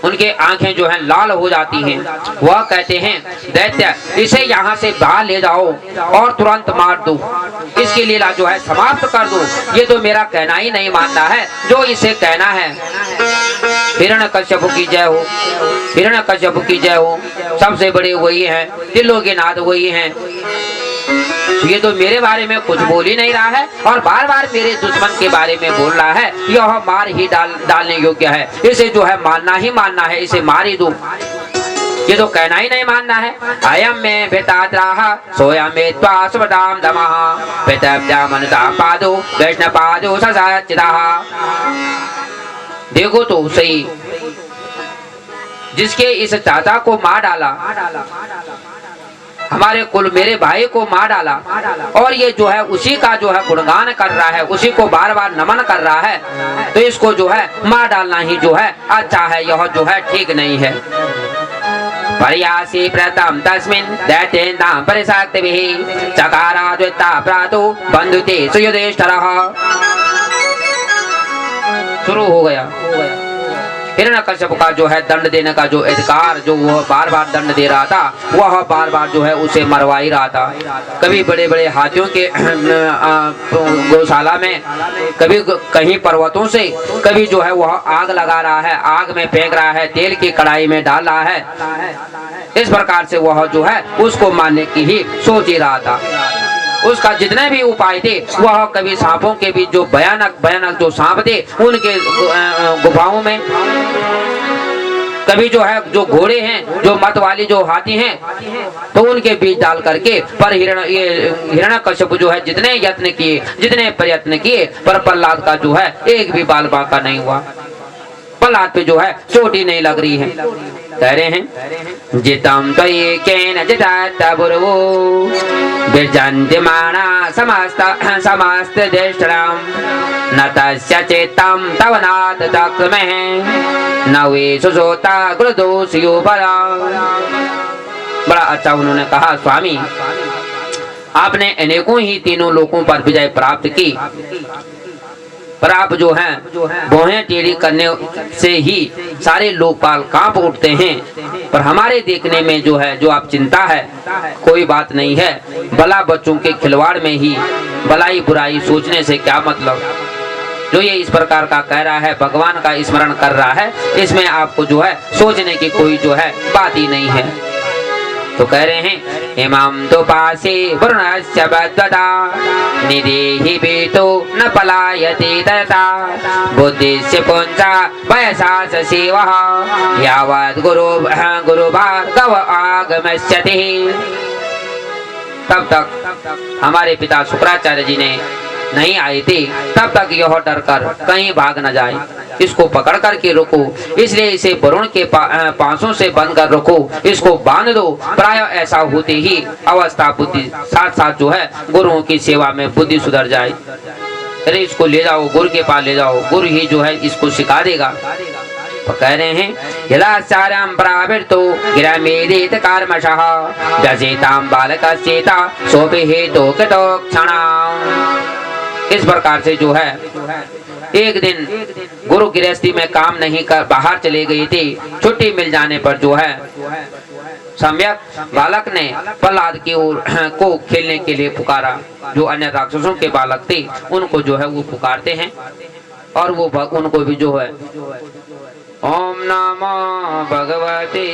उनके आंखें जो हैं लाल हो जाती हैं। वह कहते हैं दैत्य इसे यहाँ से बाहर ले जाओ और तुरंत मार दो, इसकी लीला जो है समाप्त कर दो। ये तो मेरा कहना ही नहीं मानता है, जो इसे कहना है। हिरण्यकश्यप की जय हो, हिरण्यकश्यप की जय हो। सबसे बड़े वही हैं, दिलों के नाथ वही हैं। ये तो मेरे बारे में कुछ बोल ही नहीं रहा है और बार बार मेरे दुश्मन के बारे में बोल रहा है। यह मार ही डालने योग्य है, इसे जो है मारना ही मानना है, इसे मार ही दो। ये तो कहना ही नहीं मानना है। अयम में बेताद्राह सोया में त्वासवदाम दमः पेतब्जामनुता पादो वैष्णव पादो ससाचिदाः। देखो तो सही, जिसके इस चाचा को मार डाला, हमारे कुल मेरे भाई को मार डाला, और ये जो है उसी का जो है गुणगान कर रहा है, उसी को बार बार नमन कर रहा है, तो इसको जो है मार डालना ही जो है अच्छा है। यह जो है ठीक नहीं है। पर्यासी प्रथम तस्मिन् दैत्येनां परिशक्तिभिः चकाराद्विता प्रातो बन्धुते सुयुधिष्ठिरः। शुरू हो गया। हिरण्यकश्यप का जो है दंड देने का जो अधिकार, जो वह बार बार दंड दे रहा था, वह बार बार जो है उसे मरवा ही रहा था। कभी बड़े बड़े हाथियों के गौशाला में, कभी कहीं पर्वतों से, कभी जो है वह आग लगा रहा है, आग में फेंक रहा है, तेल की कढ़ाई में डाल रहा है। इस प्रकार से वह जो है उसको मारने की ही सोच ही रहा था। उसका जितने भी उपाय थे, वह कभी सांपों के भी जो भयानक भयानक जो सांप थे उनके गुफाओं में, कभी जो है जो घोड़े हैं, जो मत वाली जो हाथी हैं, तो उनके बीच डाल करके, पर हिरण्यकश्यप जो है जितने यत्न किए, जितने प्रयत्न किए, पर प्रहलाद का जो है एक भी बाल बांका नहीं हुआ। प्रहलाद पे जो है चोट ही नहीं लग रही है। कह रहे हैं जितम तो ये केन जिता बुरवो विजन्त्यमाना समस्त ज्येष्ठराम न तस्य चेतम तव नाथ चक्रमः न वे सुसोता गुरुदोषयो बला। बड़ा अच्छा उन्होंने कहा, स्वामी आपने अनेकों ही तीनों लोकों पर विजय प्राप्त की, पर आप जो हैं भौहें टेढ़ी करने से ही सारे लोकपाल कांप उठते हैं। पर हमारे देखने में जो है, जो आप चिंता है, कोई बात नहीं है। भला बच्चों के खिलवाड़ में ही भलाई बुराई सोचने से क्या मतलब। जो ये इस प्रकार का कह रहा है, भगवान का स्मरण कर रहा है, इसमें आपको जो है सोचने की कोई जो है बात ही नहीं है। तो कह रहे हैं इमाम तो पासे वरुणस्य बद्धता निदेहि बेतो न पलायते दता बुद्धिस्य पुंसा वयसा सेवः यावत् गुरु भार्गव आगमिष्यति। तब तक हमारे पिता शुक्राचार्य जी ने नहीं आए थे, तब तक यह डर कर कहीं भाग न जाए, इसको पकड़ करके रखो। इसलिए इसे वरुण के पांसों से बंद कर रखो, इसको बांध दो। प्राय ऐसा होते ही अवस्था बुद्धि साथ साथ जो है गुरुओं की सेवा में बुद्धि सुधर जाए। अरे इसको ले जाओ, गुरु के पास ले जाओ, गुरु ही जो है इसको सिखा देगा। तो कह रहे हैं यदाचार्यं प्रावृतो गिरमेदित कर्मशः व्यसेतां बालकस्येता सोपि हेतो कृतो क्षणा। इस प्रकार से जो है एक दिन गुरु गृहस्थी में काम नहीं कर बाहर चले गई थी। छुट्टी मिल जाने पर जो है सम्यक बालक ने प्रहलाद की ओर को खेलने के लिए पुकारा। जो अन्य राक्षसों के बालक थे उनको जो है वो पुकारते हैं, और वो उनको भी जो है ओम नमो भगवते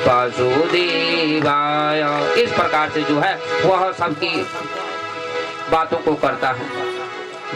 वासुदेवाय, इस प्रकार से जो है वह सबकी बातों को करता है।